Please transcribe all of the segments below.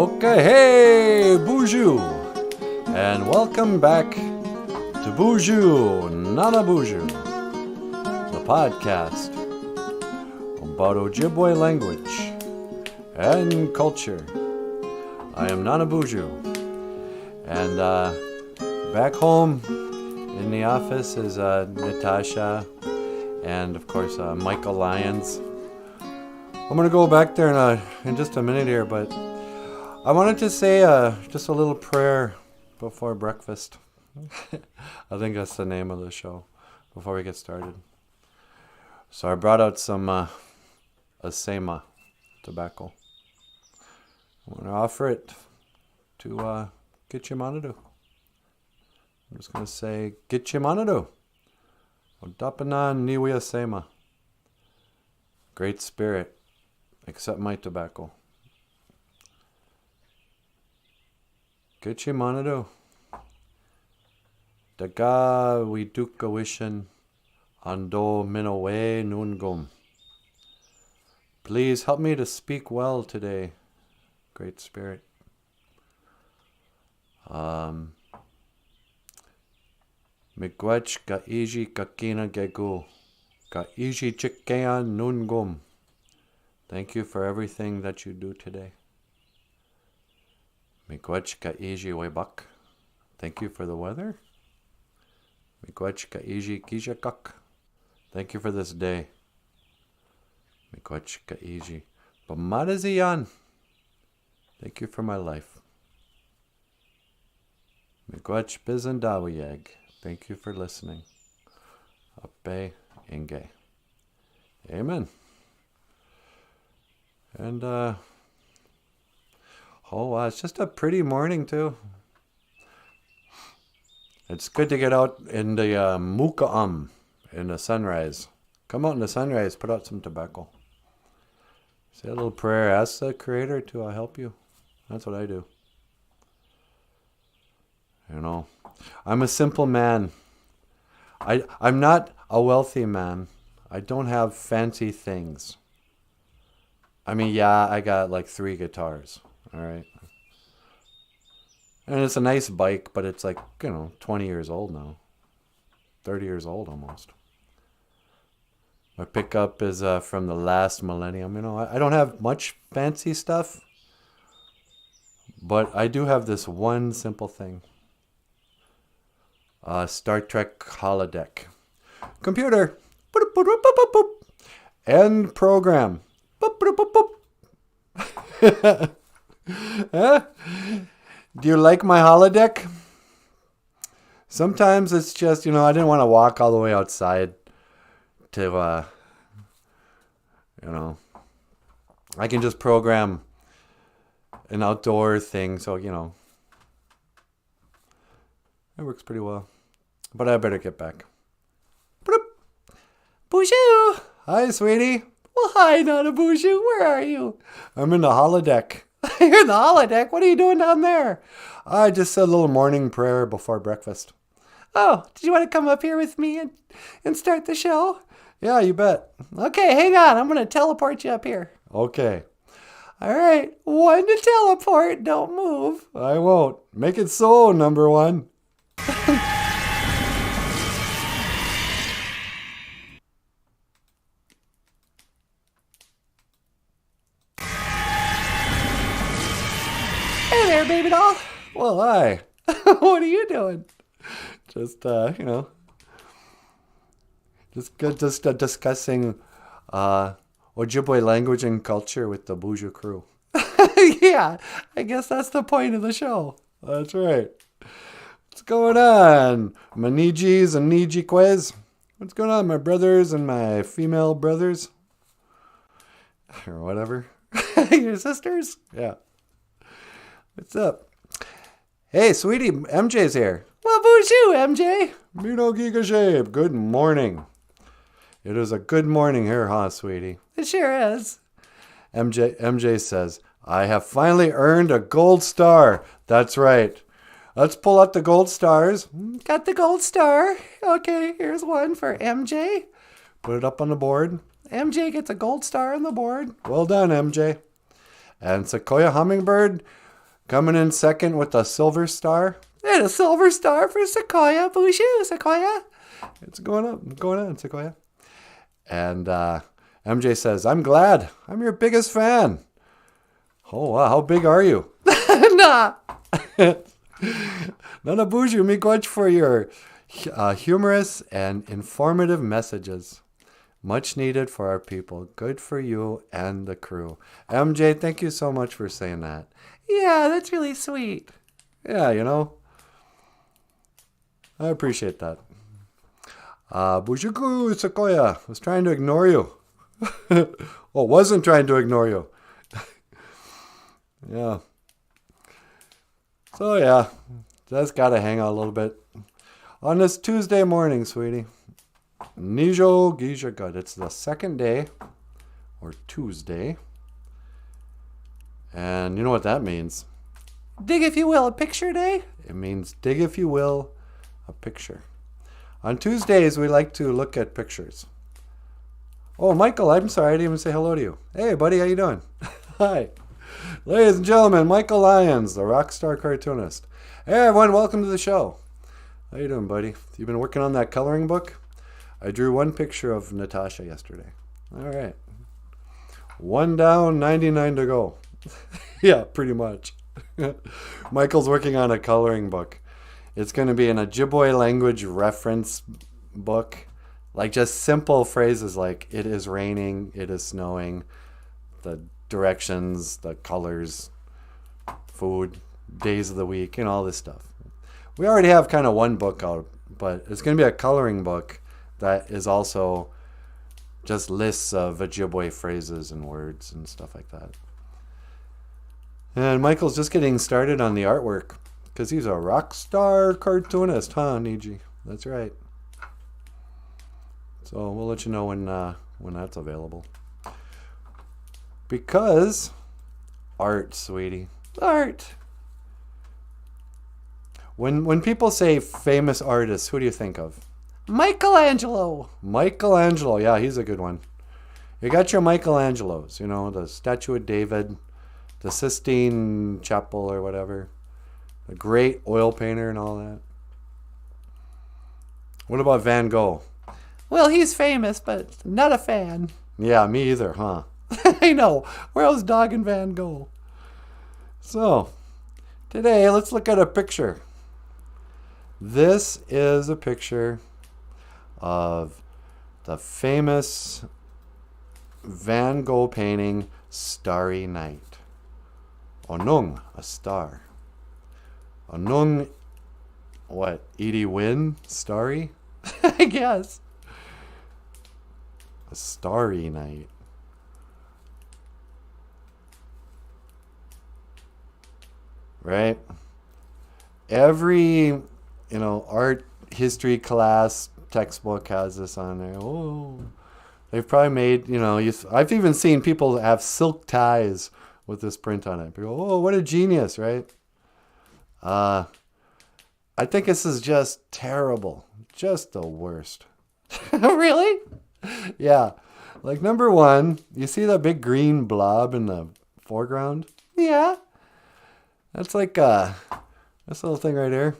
Okay, hey, BOOZHOO! And welcome back to BOOZHOO NANABOOZHOO, the podcast about Ojibwe language and culture. I am NANABOOZHOO, and back home in the office is Natasha and, of course, Michael Lyons. I'm going to go back there in just a minute here, but I wanted to say just a little prayer before breakfast. I think that's the name of the show, before we get started. So I brought out some Asema tobacco. I'm going to offer it to Gitchimanadu. I'm just going to say, Gitchimanadu. Odapanan niwi Asema. Great Spirit, accept my tobacco. Gitchimanadu. Daga widuka wishin ando minowe nungum. Please help me to speak well today, Great Spirit. Miigwech ka iji kakina gegu. Ka iji chikean nungum. Thank you for everything that you do today. Miigwech ka iji webak. Thank you for the weather. Miigwech ka iji kijakak. Thank you for this day. Miigwech ka iji pamadaziyan. Thank you for my life. Miigwech bizandawiyag. Thank you for listening. Ape Inge. Amen. And it's just a pretty morning too. It's good to get out in the Muka'am in the sunrise. Come out in the sunrise, put out some tobacco. Say a little prayer, ask the Creator to help you. That's what I do. You know, I'm a simple man. I'm not a wealthy man. I don't have fancy things. I mean, yeah, I got like 3 guitars. All right. And it's a nice bike, but it's like, 20 years old now. 30 years old almost. My pickup is from the last millennium. I don't have much fancy stuff, but I do have this one simple thing. Star Trek holodeck. Computer. End program. Do you like my holodeck? Sometimes it's just, I didn't want to walk all the way outside to, I can just program an outdoor thing, so, it works pretty well. But I better get back. BOOZHOO! Hi, sweetie. Well, hi, NANABOOZHOO. Where are you? I'm in the holodeck. You're in the holodeck? What are you doing down there? I just said a little morning prayer before breakfast. Oh, did you want to come up here with me and start the show? Yeah, you bet. Okay, hang on. I'm going to teleport you up here. Okay. All right. 1 to teleport. Don't move. I won't. Make it so, number 1. Hey there, baby doll. Well, hi. What are you doing? Just, just discussing Ojibwe language and culture with the BOOZHOO crew. Yeah, I guess that's the point of the show. That's right. What's going on, my Nijis and Nijikwes? What's going on, my brothers and my female brothers? Or whatever. Your sisters? Yeah. What's up? Hey, sweetie, MJ's here. Well, BOOZHOO, MJ. Mino Giga Shape. Good morning. It is a good morning here, huh, sweetie? It sure is. MJ says, I have finally earned a gold star. That's right. Let's pull out the gold stars. Got the gold star. Okay, here's one for MJ. Put it up on the board. MJ gets a gold star on the board. Well done, MJ. And Sequoia Hummingbird, Coming in second with a silver star. And a silver star for Sequoia. BOOZHOO, Sequoia. It's going up, going on, Sequoia. And MJ says, I'm glad. I'm your biggest fan. Oh, wow. How big are you? Nah. Nanaboozhoo, miigwech for your humorous and informative messages. Much needed for our people. Good for you and the crew. MJ, thank you so much for saying that. Yeah, that's really sweet. Yeah, you know. I appreciate that. BOOZHOO, Sequoia was trying to ignore you. Well, wasn't trying to ignore you. Yeah. So, yeah. Just got to hang out a little bit. On this Tuesday morning, sweetie. Nijo Gija Good. It's the second day, or Tuesday. And you know what that means? Dig, if you will, a picture day? It means dig, if you will, a picture. On Tuesdays, we like to look at pictures. Oh, Michael, I'm sorry, I didn't even say hello to you. Hey, buddy, how you doing? Hi. Ladies and gentlemen, Michael Lyons, the rock star cartoonist. Hey, everyone, welcome to the show. How you doing, buddy? You been working on that coloring book? I drew one picture of Natasha yesterday. All right. 1 down, 99 to go. Yeah, pretty much. Michael's working on a coloring book. It's going to be an Ojibwe language reference book. Like just simple phrases like, it is raining, it is snowing, the directions, the colors, food, days of the week, and all this stuff. We already have kind of one book out, but it's going to be a coloring book that is also just lists of Ojibwe phrases and words and stuff like that. And Michael's just getting started on the artwork because he's a rock star cartoonist, huh, Niji? That's right. So we'll let you know when that's available. Because art, sweetie, art. When people say famous artists, who do you think of? Michelangelo. Michelangelo, yeah, he's a good one. You got your Michelangelos, you know, the Statue of David, the Sistine Chapel or whatever, a great oil painter and all that. What about Van Gogh? Well, he's famous, but not a fan. Yeah, me either, huh? I know. Where else Dog and Van Gogh? So, today, let's look at a picture. This is a picture of the famous Van Gogh painting, Starry Night. Onung, a star. Onung, what? Edie Wynn? Starry? I guess. A starry night. Right? Every, art history class textbook has this on there. Oh, they've probably made, I've even seen people have silk ties with this print on it. People, oh, what a genius, right? I think this is just terrible. Just the worst. Really? Yeah. Like number one, you see that big green blob in the foreground? Yeah. That's like this little thing right here.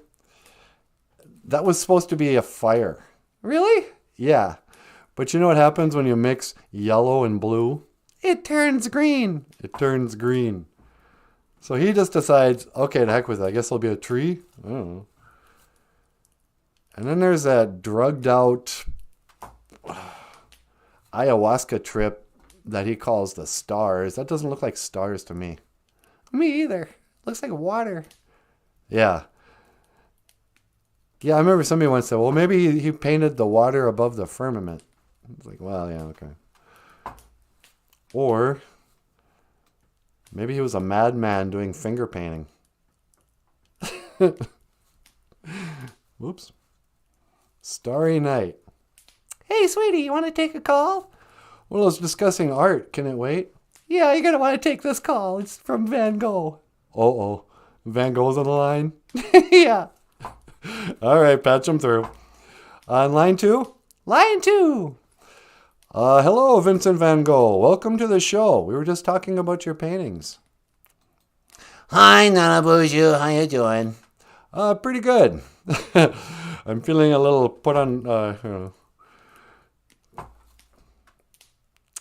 That was supposed to be a fire. Really? Yeah. But you know what happens when you mix yellow and blue? It turns green. It turns green. So he just decides, okay, the heck with it. I guess it'll be a tree. I don't know. And then there's that drugged out ayahuasca trip that he calls the stars. That doesn't look like stars to me. Me either. Looks like water. Yeah. Yeah, I remember somebody once said, well, maybe he painted the water above the firmament. It's like, well, yeah, okay. Or maybe he was a madman doing finger painting. Whoops. Starry Night. Hey, sweetie, you want to take a call? Well, it's discussing art. Can it wait? Yeah, you're going to want to take this call. It's from Van Gogh. Uh-oh. Van Gogh's on the line? Yeah. All right, patch him through. On line 2? Line 2. Hello, Vincent Van Gogh. Welcome to the show. We were just talking about your paintings. Hi, Nanaboozhoo. How you doing? Pretty good. I'm feeling a little put on,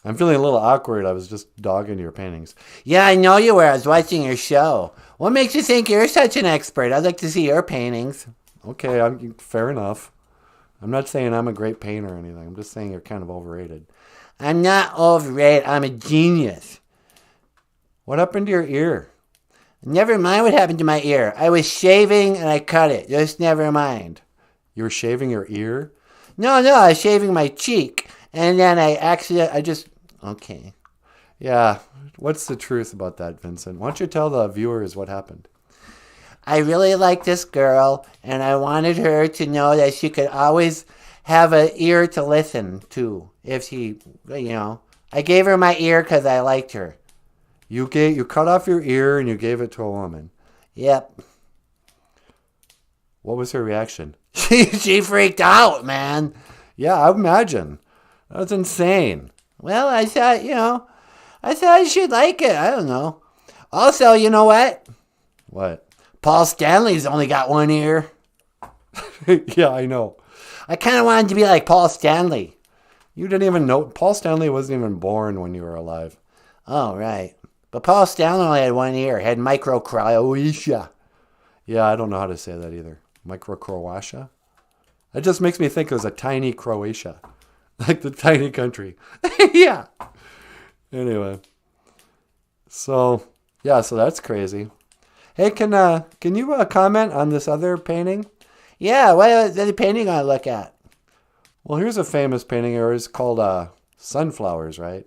I'm feeling a little awkward. I was just dogging your paintings. Yeah, I know you were. I was watching your show. What makes you think you're such an expert? I'd like to see your paintings. Okay, fair enough. I'm not saying I'm a great painter or anything. I'm just saying you're kind of overrated. I'm not overrated. I'm a genius. What happened to your ear? Never mind what happened to my ear. I was shaving and I cut it. Just never mind. You were shaving your ear? No, I was shaving my cheek. And then okay. Yeah. What's the truth about that, Vincent? Why don't you tell the viewers what happened? I really liked this girl, and I wanted her to know that she could always have an ear to listen to if I gave her my ear because I liked her. You cut off your ear and you gave it to a woman. Yep. What was her reaction? She freaked out, man. Yeah, I imagine. That's insane. Well, I thought she'd like it. I don't know. Also, you know what? What? Paul Stanley's only got one ear. Yeah, I know. I kind of wanted to be like Paul Stanley. You didn't even know. Paul Stanley wasn't even born when you were alive. Oh, right. But Paul Stanley only had one ear. Had microcroatia. Yeah, I don't know how to say that either. Microcroatia? That just makes me think it was a tiny Croatia. Like the tiny country. Yeah. Anyway. So that's crazy. Hey, can you comment on this other painting? Yeah, what is the painting I look at? Well, here's a famous painting of yours called Sunflowers, right?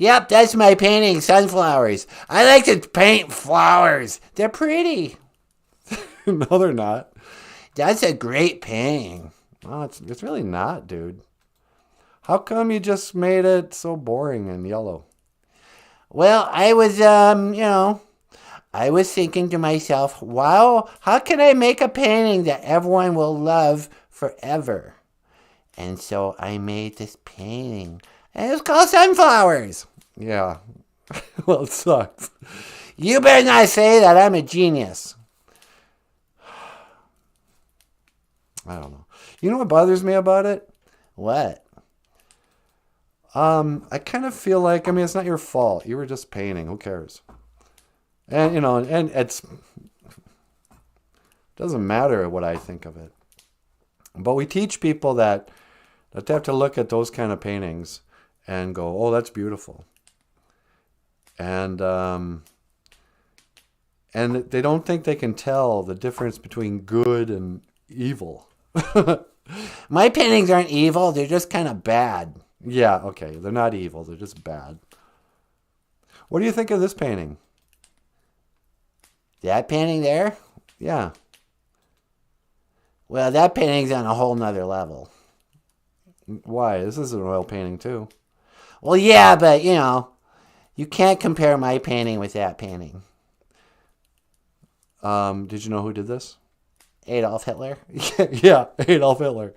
Yep, that's my painting, sunflowers. I like to paint flowers. They're pretty. No, they're not. That's a great painting. No, it's really not, dude. How come you just made it so boring and yellow? Well, I was thinking to myself, wow, how can I make a painting that everyone will love forever? And so I made this painting. And it's called Sunflowers. Yeah. Well, it sucks. You better not say that. I'm a genius. I don't know. You know what bothers me about it? What? I kind of feel like, it's not your fault. You were just painting. Who cares? And, and it doesn't matter what I think of it. But we teach people that they have to look at those kind of paintings and go, oh, that's beautiful. And they don't think they can tell the difference between good and evil. My paintings aren't evil. They're just kind of bad. Yeah, okay. They're not evil. They're just bad. What do you think of this painting? That painting there? Yeah. Well, that painting's on a whole nother level. Why? This is an oil painting too. Well, yeah, but, you can't compare my painting with that painting. Did you know who did this? Adolf Hitler? Yeah, Adolf Hitler.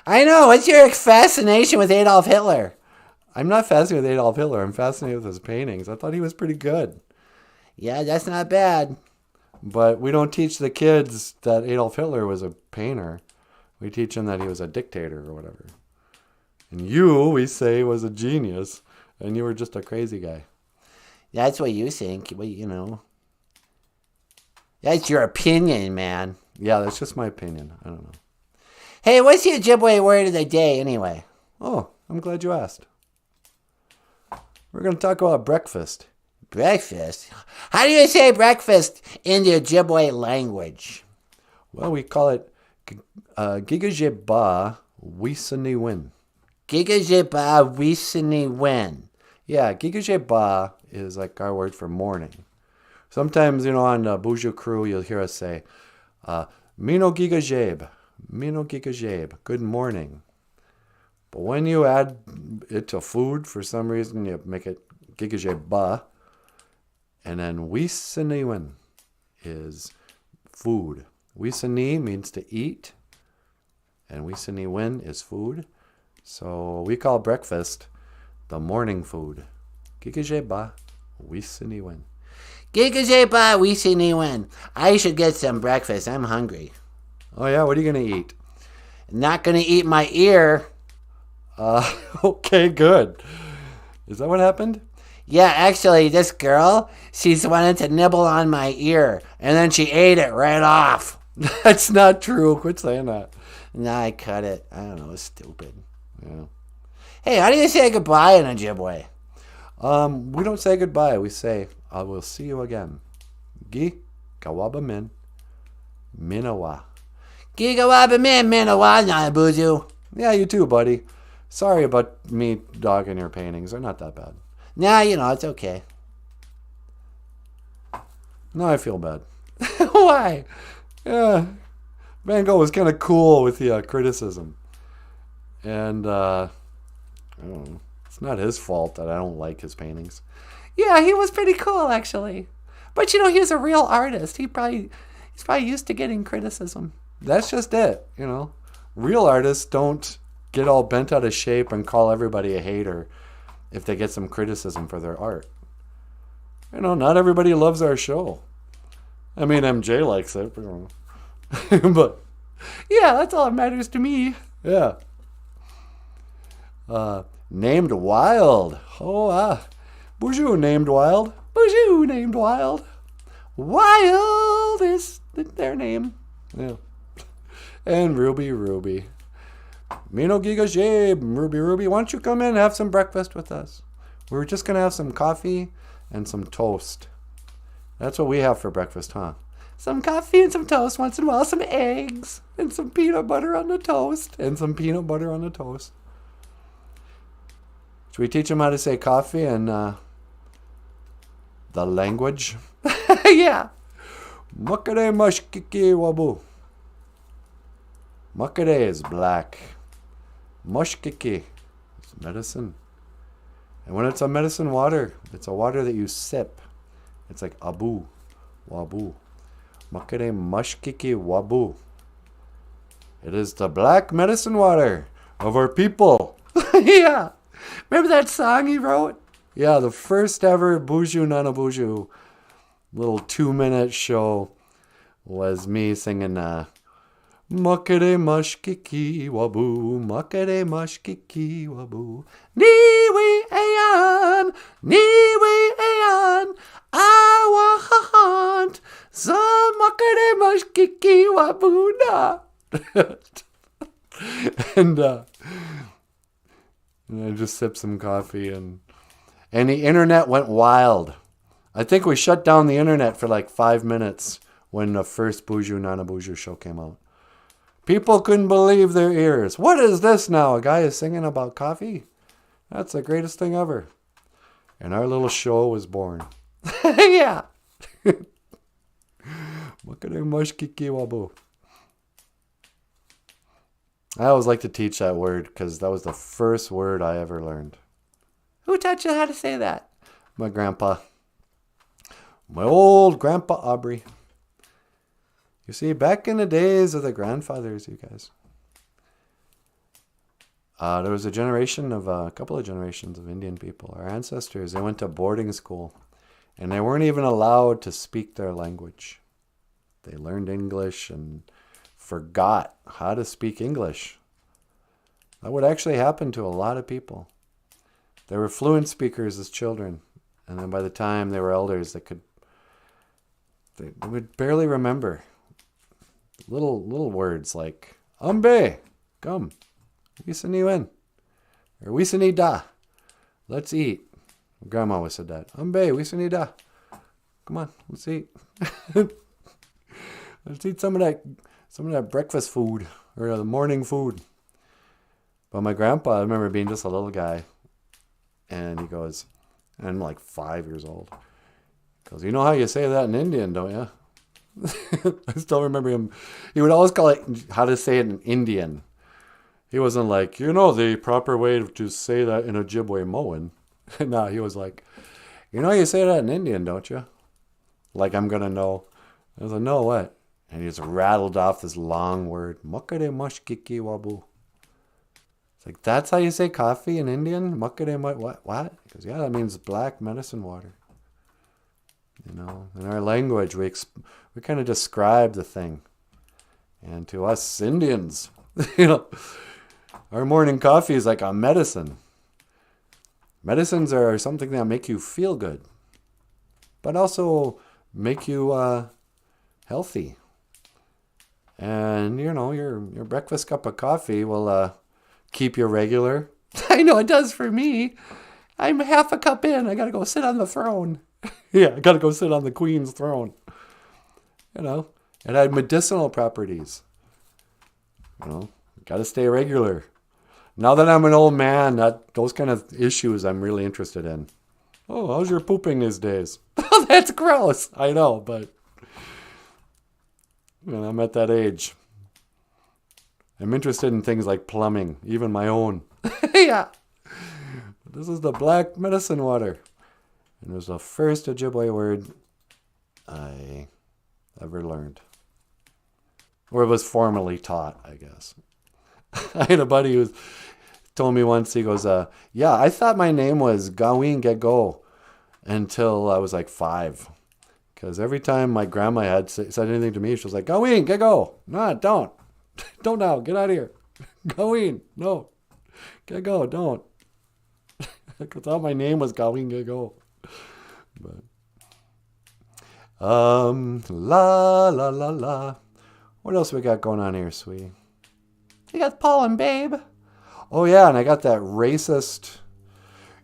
I know. What's your fascination with Adolf Hitler? I'm not fascinated with Adolf Hitler. I'm fascinated with his paintings. I thought he was pretty good. Yeah, that's not bad. But we don't teach the kids that Adolf Hitler was a painter. We teach them that he was a dictator or whatever. And we say, was a genius. And you were just a crazy guy. That's what you think. Well, that's your opinion, man. Yeah, that's just my opinion. I don't know. Hey, what's the Ojibwe word of the day anyway? Oh, I'm glad you asked. We're going to talk about breakfast. Breakfast? How do you say breakfast in the Ojibwe language? Well, we call it Gigajeba Wisaniwin. Gigajeba Wisaniwin. Yeah, Gigajeba is like our word for morning. Sometimes, on the BOOZHOO crew, you'll hear us say, Mino Gigajeb, good morning. But when you add it to food, for some reason, you make it Gigajeba. And then Wisaniwin is food. Wisani means to eat, and Wisaniwin is food. So we call breakfast the morning food. Gigajeba Wisaniwin. Gigajepa Wisiniwen. I should get some breakfast. I'm hungry. Oh yeah, what are you gonna eat? Not gonna eat my ear. Okay, good. Is that what happened? Yeah, actually, this girl, she's wanted to nibble on my ear, and then she ate it right off. That's not true. Quit saying that. No, I cut it. I don't know, it's stupid. Yeah. Hey, how do you say goodbye in Ojibwe? We don't say goodbye. We say, I will see you again. Gi kawaba min minawa. Gigawaba min minawa nanaboozhoo. Yeah, you too, buddy. Sorry about me dogging your paintings. They're not that bad. Nah, it's okay. No, I feel bad. Why? Yeah, Van Gogh was kind of cool with the criticism. And, I don't know. It's not his fault that I don't like his paintings. Yeah, he was pretty cool, actually. But, he was a real artist. He's probably used to getting criticism. That's just it, Real artists don't get all bent out of shape and call everybody a hater if they get some criticism for their art. Not everybody loves our show. I mean, MJ likes it. But, yeah, that's all that matters to me. Yeah. Named Wild. BOOZHOO named Wild. BOOZHOO named Wild. Wild is their name. Yeah. And Ruby. Mino Giga Jabe, Ruby, why don't you come in and have some breakfast with us? We're just going to have some coffee and some toast. That's what we have for breakfast, huh? Some coffee and some toast, once in a while some eggs and some peanut butter on the toast. Should we teach them how to say coffee and the language? Yeah. Makare mashkiki wabu. Makare is black. Mashkiki is medicine. And when it's a medicine water, it's a water that you sip. It's like abu, wabu. Makare mashkiki wabu. It is the black medicine water of our people. Yeah. Remember that song he wrote? Yeah, the first ever BOOZHOO NANABOOZHOO little 2-minute show was me singing Makere mashkiki wabu, makere mashkiki wabu. Niwi ayan, I want some makere mashkiki wabu na. And I just sipped some coffee and the internet went wild. I think we shut down the internet for like 5 minutes when the first BOOZHOO NANABOOZHOO show came out. People couldn't believe their ears. What is this now? A guy is singing about coffee? That's the greatest thing ever. And our little show was born. Yeah. I always like to teach that word because that was the first word I ever learned. Who taught you how to say that? My grandpa. My old grandpa Aubrey. You see, back in the days of the grandfathers, you guys, there was a couple of generations of Indian people. Our ancestors, they went to boarding school, and they weren't even allowed to speak their language. They learned English and forgot how to speak English. That would actually happen to a lot of people. They were fluent speakers as children, and then by the time they were elders, they would barely remember little words like "ambe," come, "wisaniwen," or "wisanida," let's eat. Grandma always said that. "Ambe, wisanida," come on, let's eat. Let's eat some of that breakfast food or the morning food. But my grandpa, I remember being just a little guy, and he goes, and I'm like 5 years old. He goes, "You know how you say that in Indian, don't you?" I still remember him. He would always call it how to say it in Indian. He wasn't like, the proper way to say that in Ojibwe Moan. No, he was like, "You know you say that in Indian, don't you?" Like I'm going to know. I was like, "No, what?" And he just rattled off this long word. Makare mashkiki wabu. It's like, that's how you say coffee in Indian? Makare what? He goes, "Yeah, that means black medicine water." You know, in our language, we kind of describe the thing. And to us Indians, you know, our morning coffee is like a medicine. Medicines are something that make you feel good, but also make you healthy. And, you know, your breakfast cup of coffee will keep you regular. I know it does for me. I'm half a cup in. I got to go sit on the throne. Yeah, I got to go sit on the queen's throne. You know, it had medicinal properties. You know, got to stay regular. Now that I'm an old man, those kind of issues I'm really interested in. Oh, how's your pooping these days? Oh, that's gross. I know, but when I'm at that age, I'm interested in things like plumbing, even my own. Yeah. This is the black medicine water. And it was the first Ojibwe word I ever learned. Or it was formally taught, I guess. I had a buddy who told me once, he goes, yeah, I thought my name was Gawin Gego until I was like 5. Because every time my grandma had said anything to me, she was like, Gawin Gego. No, don't. Don't now. Get out of here. Gawin. No. Gego, don't. I thought my name was Gawin Gego. But, la, la, la, la. What else we got going on here, sweetie? You got Paul and Babe. Oh, yeah, and I got that racist.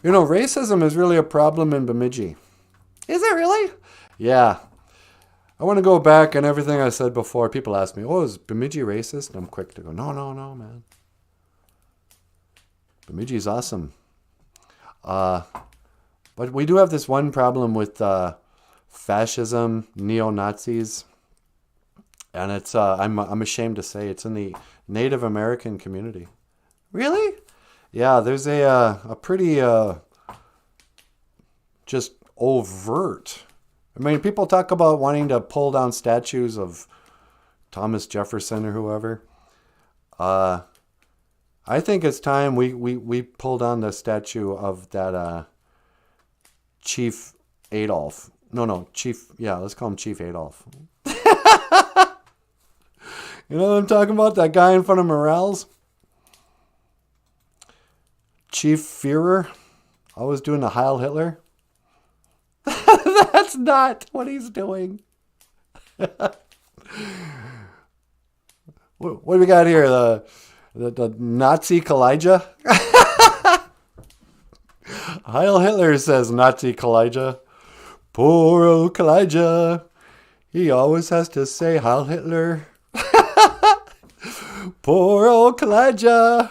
You know, racism is really a problem in Bemidji. Is it really? Yeah. I want to go back and everything I said before. People ask me, oh, is Bemidji racist? And I'm quick to go, no, man. Bemidji's awesome. But we do have this one problem with fascism, neo-Nazis. And it's, I'm ashamed to say, it's in the Native American community. Really? Yeah, there's a pretty just overt. I mean, people talk about wanting to pull down statues of Thomas Jefferson or whoever. I think it's time we pull down the statue of that Chief Adolf. No, Chief, yeah, let's call him Chief Adolf. You know what I'm talking about? That guy in front of Morales? Chief Führer? Always doing the Heil Hitler? That's not what he's doing. What do we got here? The Nazi Kalija? Heil Hitler, says Nazi Kalija. Poor old Kalija. He always has to say Heil Hitler. Poor old Kalija.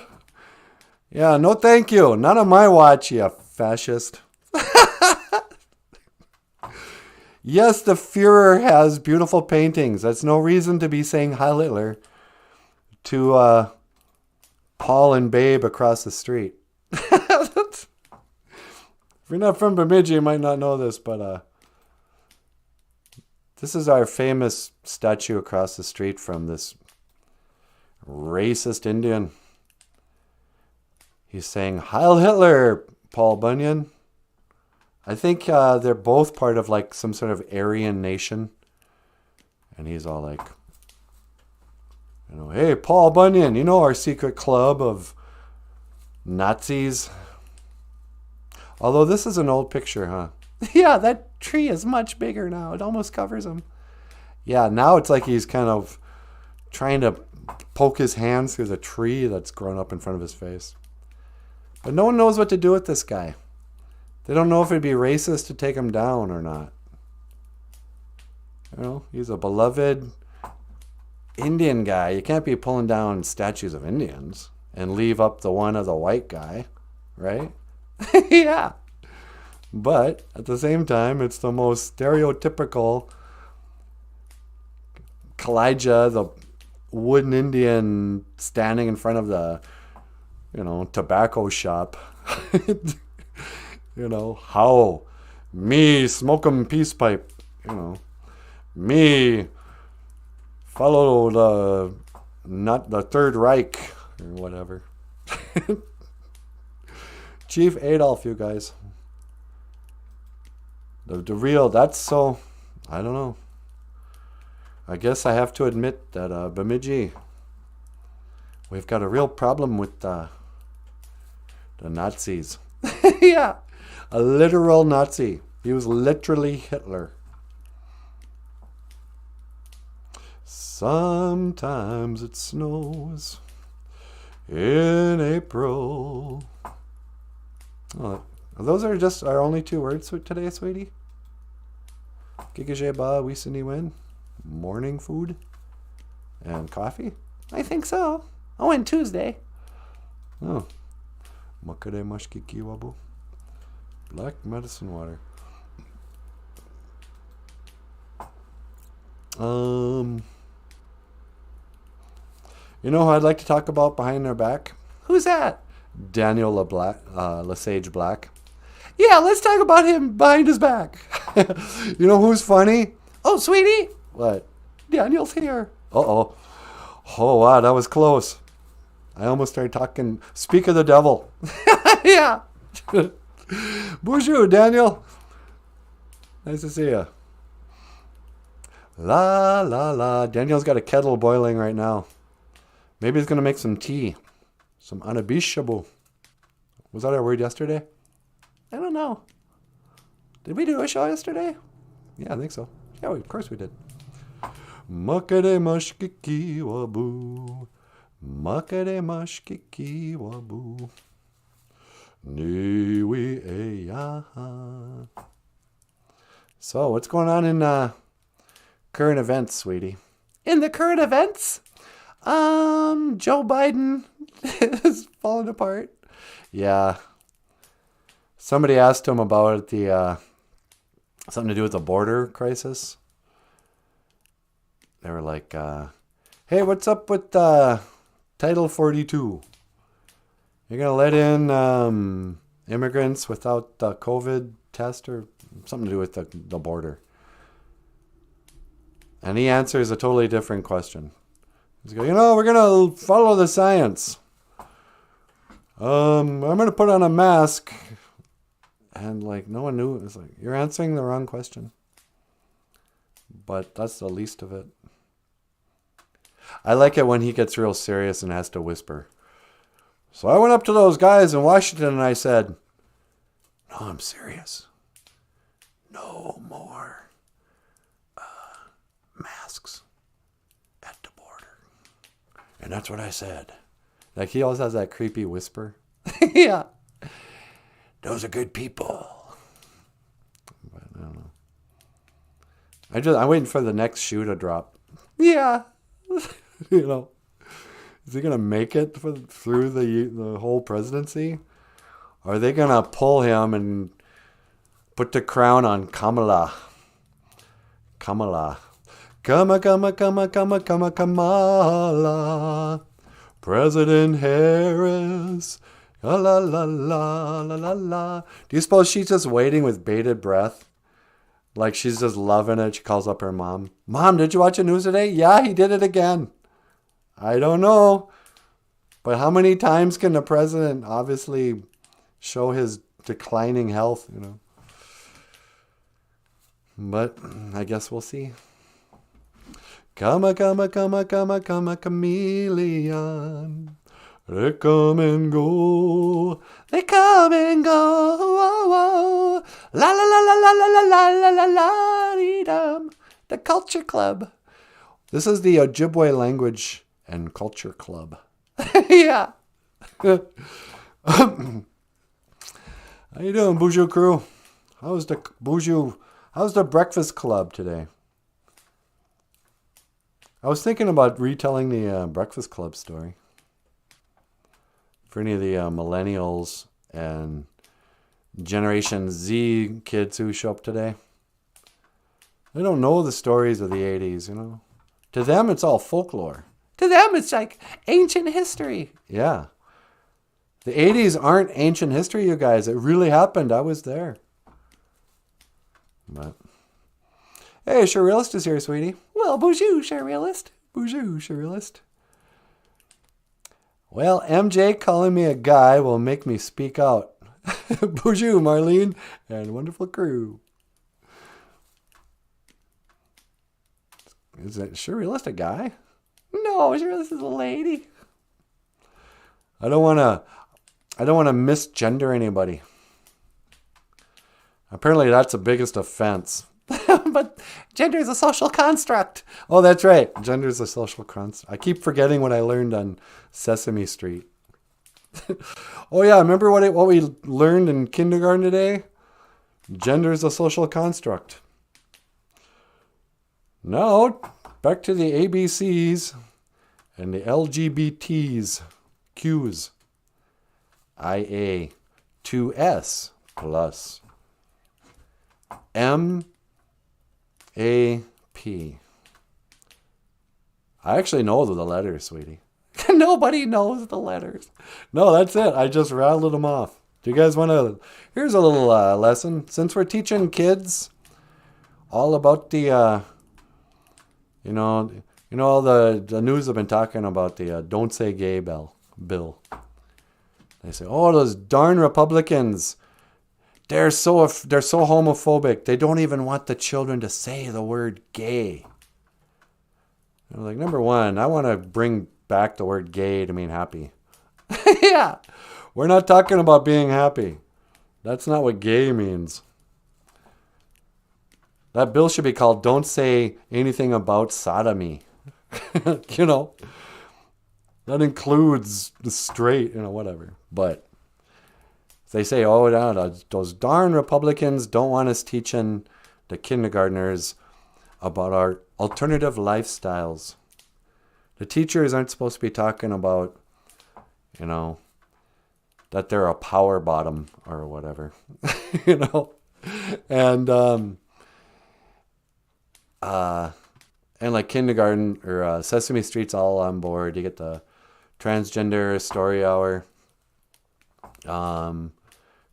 Yeah, no thank you. Not on my watch, you fascist. Yes, the Führer has beautiful paintings. That's no reason to be saying Heil Hitler to Paul and Babe across the street. If you're not from Bemidji, you might not know this, but this is our famous statue across the street from this racist Indian. He's saying, Heil Hitler, Paul Bunyan. I think they're both part of like some sort of Aryan nation. And he's all like, you know, hey, Paul Bunyan, you know our secret club of Nazis? Although this is an old picture, huh? Yeah, that tree is much bigger now. It almost covers him. Yeah, now it's like he's kind of trying to poke his hands through the tree that's grown up in front of his face. But no one knows what to do with this guy. They don't know if it'd be racist to take him down or not. You know, he's a beloved Indian guy. You can't be pulling down statues of Indians and leave up the one of the white guy, right? Yeah. But at the same time, it's the most stereotypical Kalija, the wooden Indian standing in front of the, you know, tobacco shop. You know, how? Me smoke 'em peace pipe. You know, me follow not the Third Reich or whatever. Chief Adolf, you guys. The real, that's so, I don't know. I guess I have to admit that, Bemidji, we've got a real problem with the Nazis. Yeah, a literal Nazi. He was literally Hitler. Sometimes it snows in April. Oh, those are just our only 2 words today, sweetie. Gigajeba wisini wen. Morning food and coffee. I think so. Oh, and Tuesday. Oh, makare mashkiki wabu. Black medicine water. You know who I'd like to talk about behind their back? Who's that? Daniel Lesage Black. Yeah, let's talk about him behind his back. You know who's funny? Oh, sweetie. What? Daniel's here. Uh-oh. Oh, wow, that was close. I almost started talking. Speak of the devil. Yeah. Bonjour, Daniel. Nice to see you. La, la, la. Daniel's got a kettle boiling right now. Maybe he's going to make some tea. Some anabishabu. Was that our word yesterday? I don't know. Did we do a show yesterday? Yeah, I think so. Yeah, of course we did. Makare mashkiki wabu. Makare mashkiki wabu. Niwi eyaha. So, what's going on in current events, sweetie? In the current events, Joe Biden is falling apart. Yeah. Somebody asked him about the something to do with the border crisis. They were like, hey, what's up with Title 42? You're going to let in immigrants without the COVID test or something to do with the border? And he answers a totally different question. He's going, we're going to follow the science. I'm going to put on a mask. And like, no one knew. It's like, you're answering the wrong question. But that's the least of it. I like it when he gets real serious and has to whisper. So I went up to those guys in Washington and I said, no, I'm serious. No more masks at the border. And that's what I said. Like he always has that creepy whisper. Yeah. Those are good people. But I don't know. I'm waiting for the next shoe to drop. Yeah. Is he gonna make it through the whole presidency? Or are they gonna pull him and put the crown on Kamala? Kamala. Kamala. President Harris. La la la la la la. Do you suppose she's just waiting with bated breath? Like she's just loving it. She calls up her mom. Mom, did you watch the news today? Yeah, he did it again. I don't know. But how many times can the president obviously show his declining health, But I guess we'll see. Come, chameleon. They come and go. They come and go. Oh, oh. La la la la la la la la la la dee-dum. The Culture Club. This is the Ojibwe Language and Culture Club. Yeah. How you doing, BOOZHOO crew? How's the Breakfast Club today? I was thinking about retelling the Breakfast Club story. For any of the millennials and Generation Z kids who show up today. They don't know the stories of the 80s, To them, it's all folklore. To them, it's like ancient history. Yeah. The 80s aren't ancient history, you guys. It really happened. I was there. But hey, Surrealist is here, sweetie. Well, bonjour, Surrealist. Bonjour, Surrealist. Well, MJ calling me a guy will make me speak out. Bonjour, Marlene and wonderful crew. Is it surrealist a guy? No, surrealist is a lady. I don't want to misgender anybody. Apparently that's the biggest offense. But gender is a social construct. Oh, that's right. Gender is a social construct. I keep forgetting what I learned on Sesame Street. Oh yeah, remember what we learned in kindergarten today? Gender is a social construct. Now, back to the ABCs and the LGBTs, Qs. IA, 2S plus MAP. I actually know the letters, sweetie. Nobody knows the letters. No, that's it. I just rattled them off. Do you guys want to? Here's a little lesson. Since we're teaching kids all about the, all the news have been talking about the Don't Say Gay bill. They say, oh, those darn Republicans. They're so homophobic. They don't even want the children to say the word gay. I'm like, number one, I want to bring back the word gay to mean happy. Yeah. We're not talking about being happy. That's not what gay means. That bill should be called Don't Say Anything About Sodomy. That includes the straight, whatever. But they say, oh, no, those darn Republicans don't want us teaching the kindergartners about our alternative lifestyles. The teachers aren't supposed to be talking about, that they're a power bottom or whatever, and like kindergarten or Sesame Street's all on board. You get the transgender story hour.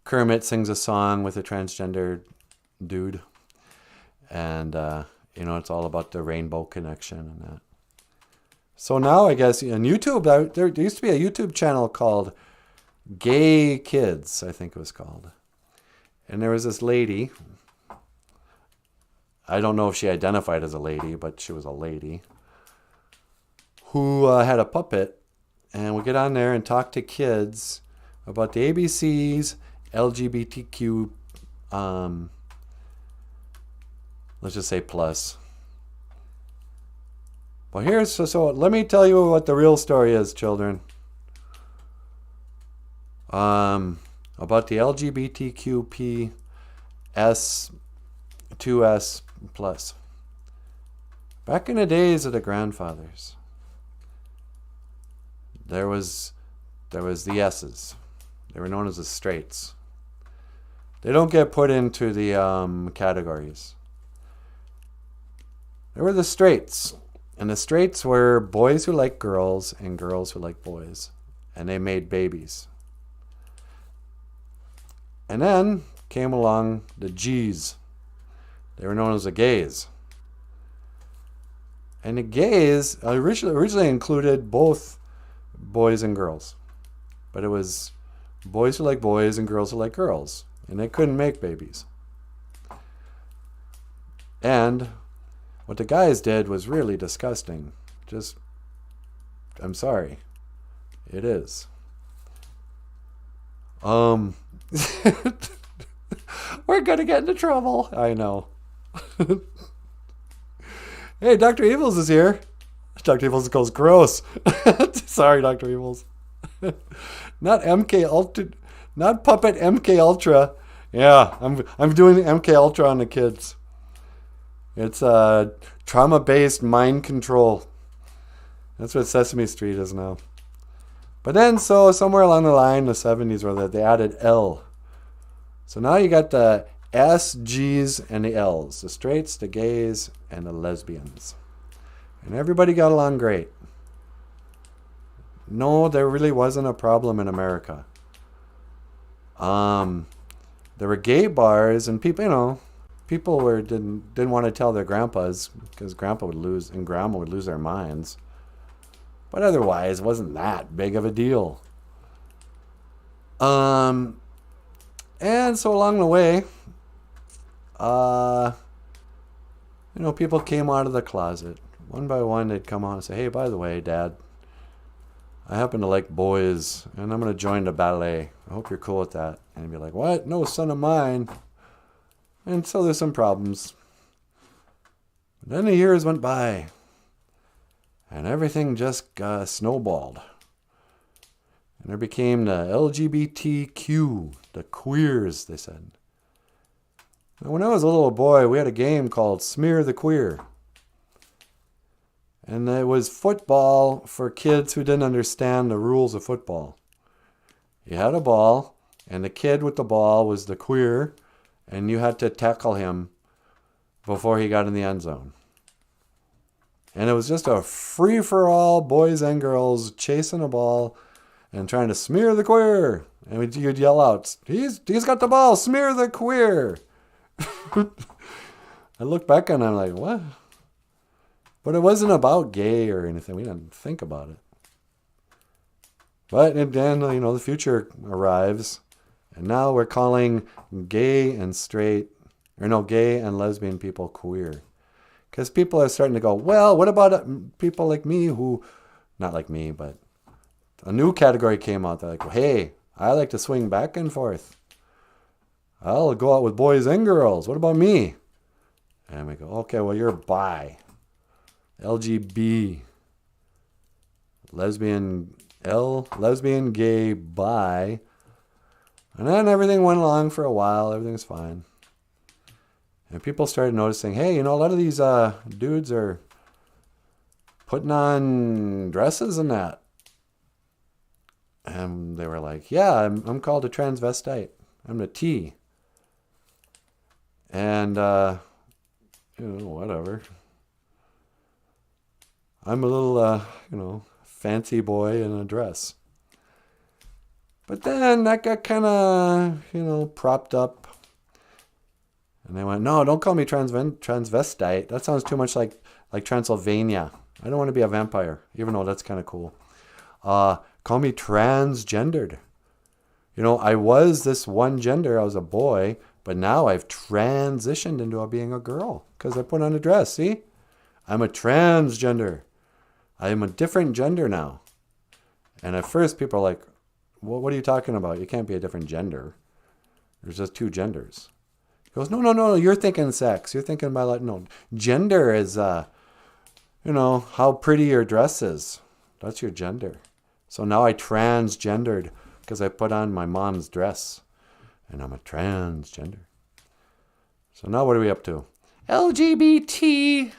Kermit sings a song with a transgender dude. And, it's all about the rainbow connection and that. So now I guess on YouTube, there used to be a YouTube channel called Gay Kids, I think it was called. And there was this lady. I don't know if she identified as a lady, but she was a lady who had a puppet, and would get on there and talk to kids about the ABCs, LGBTQ, let's just say plus. Well, so let me tell you what the real story is, children. About the LGBTQP S2S plus. Back in the days of the grandfathers, there was the S's. They were known as the straights. They don't get put into the categories. There were the straights. And the straights were boys who like girls and girls who like boys. And they made babies. And then came along the G's. They were known as the gays. And the gays originally included both boys and girls. But it was boys who like boys and girls who like girls. And they couldn't make babies. And what the guys did was really disgusting. I'm sorry. It is. We're gonna get into trouble. I know. Hey, Dr. Evils is here. Dr. Evils goes, gross. Sorry, Dr. Evils. Not MK Ultra, not Puppet MK Ultra. Yeah, I'm doing the MK Ultra on the kids. It's trauma-based mind control. That's what Sesame Street is now. But then, so somewhere along the line, the 70s, where they added L. So now you got the S, G's, and the L's. The straights, the gays, and the lesbians. And everybody got along great. No, there really wasn't a problem in America. There were gay bars, and people didn't want to tell their grandpas because grandpa would lose and grandma would lose their minds. But otherwise, it wasn't that big of a deal. And so along the way, people came out of the closet. one by one they'd come on and say, hey, by the way, Dad, I happen to like boys, and I'm going to join the ballet. I hope you're cool with that. And he'd be like, what? No, son of mine. And so there's some problems. Then the years went by, and everything just snowballed. And there became the LGBTQ, the queers, they said. Now, when I was a little boy, we had a game called Smear the Queer. And it was football for kids who didn't understand the rules of football. You had a ball, and the kid with the ball was the queer, and you had to tackle him before he got in the end zone. And it was just a free-for-all, boys and girls chasing a ball and trying to smear the queer. And you'd yell out, he's got the ball, smear the queer. I look back and I'm like, what? But it wasn't about gay or anything. We didn't think about it. But then, the future arrives. And now we're calling gay and lesbian people queer. Because people are starting to go, well, what about people like me who, not like me, but a new category came out. They're like, well, hey, I like to swing back and forth. I'll go out with boys and girls. What about me? And we go, okay, well, you're bi. LGB, lesbian, gay, bi. And then everything went along for a while. Everything's fine. And people started noticing, hey, a lot of these dudes are putting on dresses and that. And they were like, yeah, I'm called a transvestite. I'm a T. And, whatever. I'm a little, fancy boy in a dress. But then that got kind of, propped up. And they went, no, don't call me transvestite. That sounds too much like Transylvania. I don't want to be a vampire, even though that's kind of cool. Call me transgendered. I was this one gender. I was a boy. But now I've transitioned into being a girl because I put on a dress. See? I'm a transgender. I am a different gender now. And at first people are like, well, what are you talking about? You can't be a different gender. There's just two genders. He goes, no, you're thinking sex. You're thinking about, no, gender is, how pretty your dress is. That's your gender. So now I transgendered because I put on my mom's dress. And I'm a transgender. So now what are we up to? LGBTQ.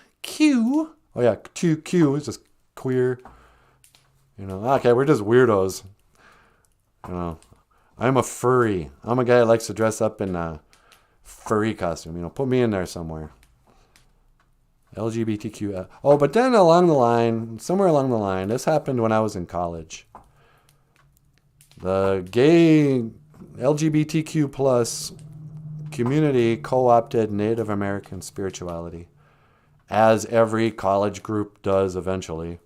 Oh yeah, Q is just queer. Okay, we're just weirdos. I'm a furry. I'm a guy that likes to dress up in a furry costume. Put me in there somewhere. LGBTQ. Oh, but then somewhere along the line, this happened when I was in college. The gay LGBTQ plus community co-opted Native American spirituality, as every college group does eventually.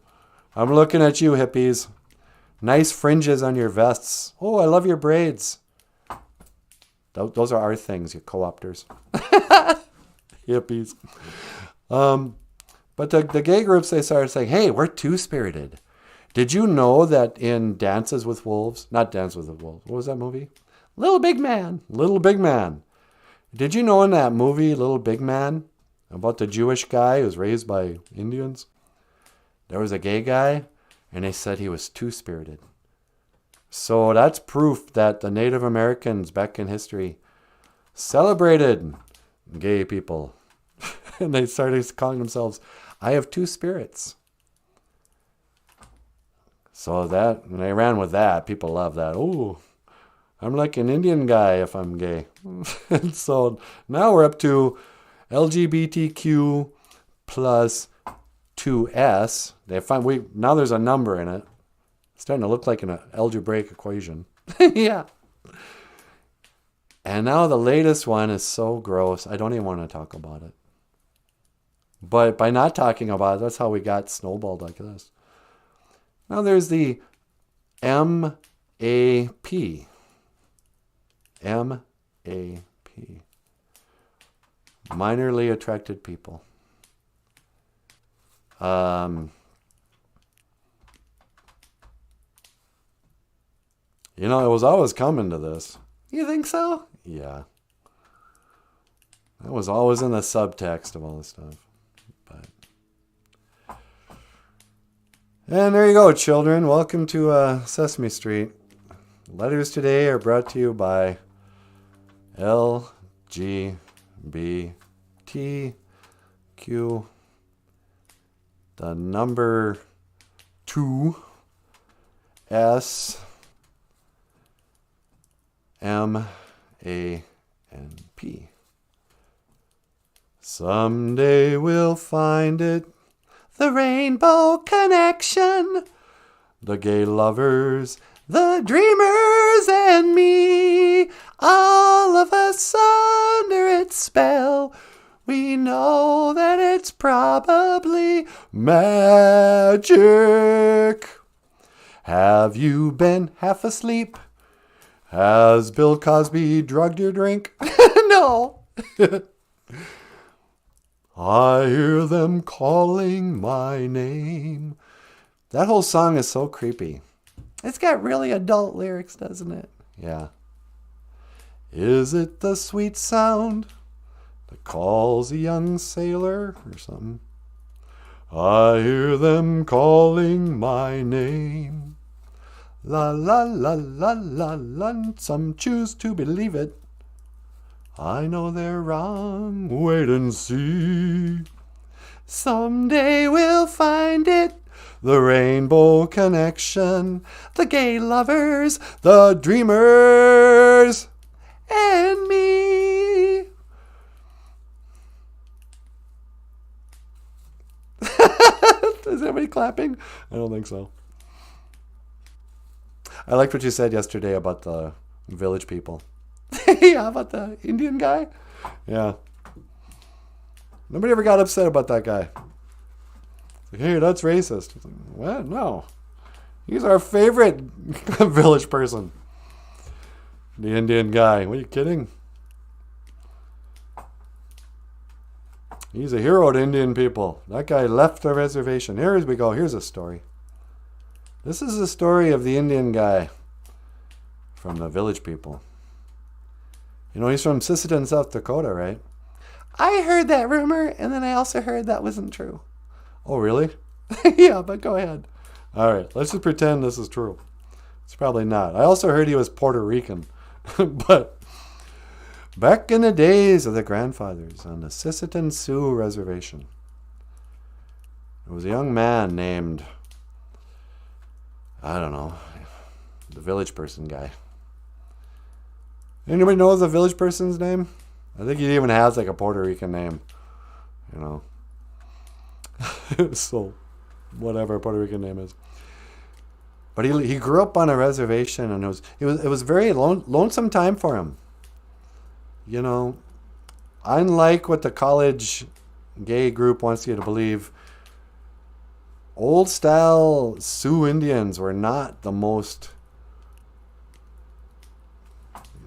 I'm looking at you, hippies. Nice fringes on your vests. Oh, I love your braids. Those are our things, you co-opters. Hippies. But the gay groups, they started saying, hey, we're two-spirited. Did you know that in Not Dances with Wolves, what was that movie? Little Big Man. Did you know in that movie, Little Big Man, about the Jewish guy who was raised by Indians? There was a gay guy, and they said he was two-spirited. So that's proof that the Native Americans back in history celebrated gay people. And they started calling themselves, I have two spirits. So when I ran with that, people love that. Ooh, I'm like an Indian guy if I'm gay. And so now we're up to LGBTQ plus 2S. Now there's a number in it. It's starting to look like an algebraic equation. Yeah. And now the latest one is so gross, I don't even want to talk about it. But by not talking about it, that's how we got snowballed like this. Now there's the MAP. MAP. Minorly attracted people. You know, it was always coming to this. You think so? Yeah. That was always in the subtext of all this stuff. But and there you go, children. Welcome to Sesame Street. Letters today are brought to you by LGBTQ, the number 2, S, M, A, and P. Someday we'll find it, the rainbow connection, the gay lovers, the dreamers, and me, all of us under its spell. We know that it's probably magic. Have you been half asleep? Has Bill Cosby drugged your drink? No. I hear them calling my name. That whole song is so creepy. It's got really adult lyrics, doesn't it? Yeah. Is it the sweet sound that calls a young sailor or something? I hear them calling my name. La la la la la la. Some choose to believe it. I know they're wrong. Wait and see. Someday we'll find it. The rainbow connection. The gay lovers. The dreamers. And me. Is anybody clapping? I don't think so. I liked what you said yesterday about the village people. Yeah, about the Indian guy? Yeah. Nobody ever got upset about that guy. Like, hey, that's racist. It's like, what? No. He's our favorite village person. The Indian guy. What, are you kidding? He's a hero to Indian people. That guy left the reservation. Here we go. Here's a story. This is the story of the Indian guy from the village people. You know, he's from Sisseton, South Dakota, right? I heard that rumor, and then I also heard that wasn't true. Oh, really? Yeah, but go ahead. All right, let's just pretend this is true. It's probably not. I also heard he was Puerto Rican. But back in the days of the grandfathers on the Sisseton Sioux Reservation, there was a young man named, I don't know, the village person guy. Anybody know the village person's name? I think he even has like a Puerto Rican name. You know. So, whatever a Puerto Rican name is. But he grew up on a reservation, and it was very lonesome time for him. You know, unlike what the college gay group wants you to believe, old style Sioux Indians were not the most.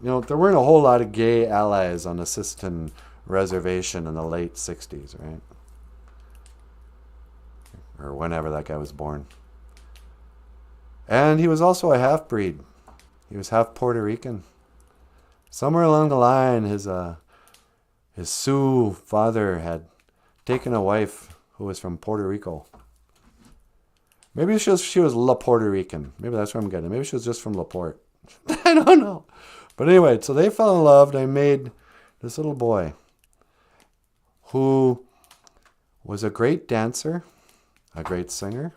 You know, there weren't a whole lot of gay allies on the Sisseton Reservation in the late 60s, right? Or whenever that guy was born. And he was also a half-breed. He was half Puerto Rican. Somewhere along the line, his Sioux father had taken a wife who was from Puerto Rico. Maybe she was La Puerto Rican. Maybe that's where I'm getting. Maybe she was just from La Porte. I don't know. But anyway, so they fell in love. They made this little boy who was a great dancer, a great singer,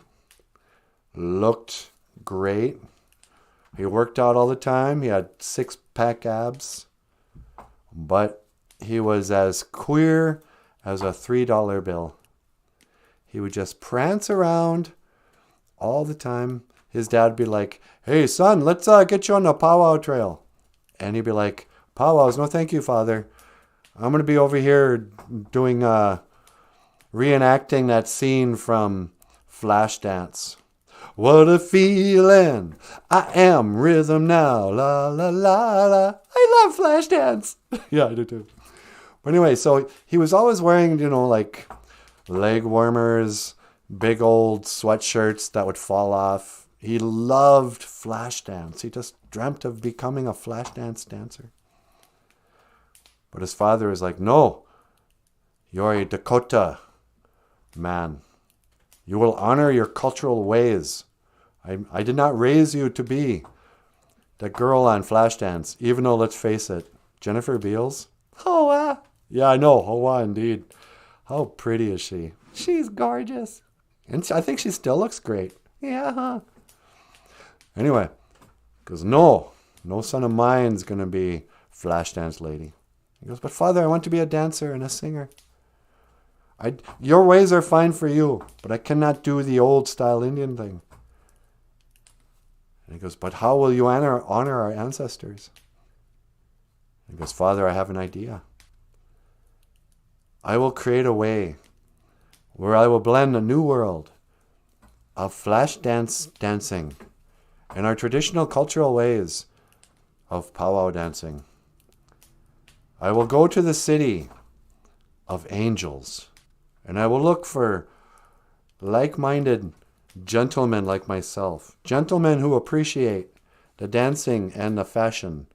looked great. He worked out all the time. He had 6-pack abs. But he was as queer as a $3 bill. He would just prance around all the time. His dad would be like, hey, son, let's get you on the powwow trail. And he'd be like, powwows? No, thank you, Father. I'm going to be over here doing, reenacting that scene from Flashdance. What a feeling. I am rhythm now. La, la, la, la. I love Flashdance. Yeah, I do too. But anyway, so he was always wearing, you know, like leg warmers, big old sweatshirts that would fall off. He loved flash dance. He just dreamt of becoming a flash dance dancer. But his father is like, no, you're a Dakota man. You will honor your cultural ways. I did not raise you to be that girl on Flashdance, even though, let's face it, Jennifer Beals. Hoa. Yeah, I know. Hoa, indeed. How pretty is she? She's gorgeous. And I think she still looks great. Yeah, huh? Anyway, goes, no son of mine's going to be Flashdance lady. He goes, but father, I want to be a dancer and a singer. Your ways are fine for you, but I cannot do the old style Indian thing. And he goes, but how will you honor our ancestors? And he goes, father, I have an idea. I will create a way where I will blend a new world of flash dancing and our traditional cultural ways of powwow dancing. I will go to the city of angels, and I will look for like-minded gentlemen like myself, gentlemen who appreciate the dancing and the fashion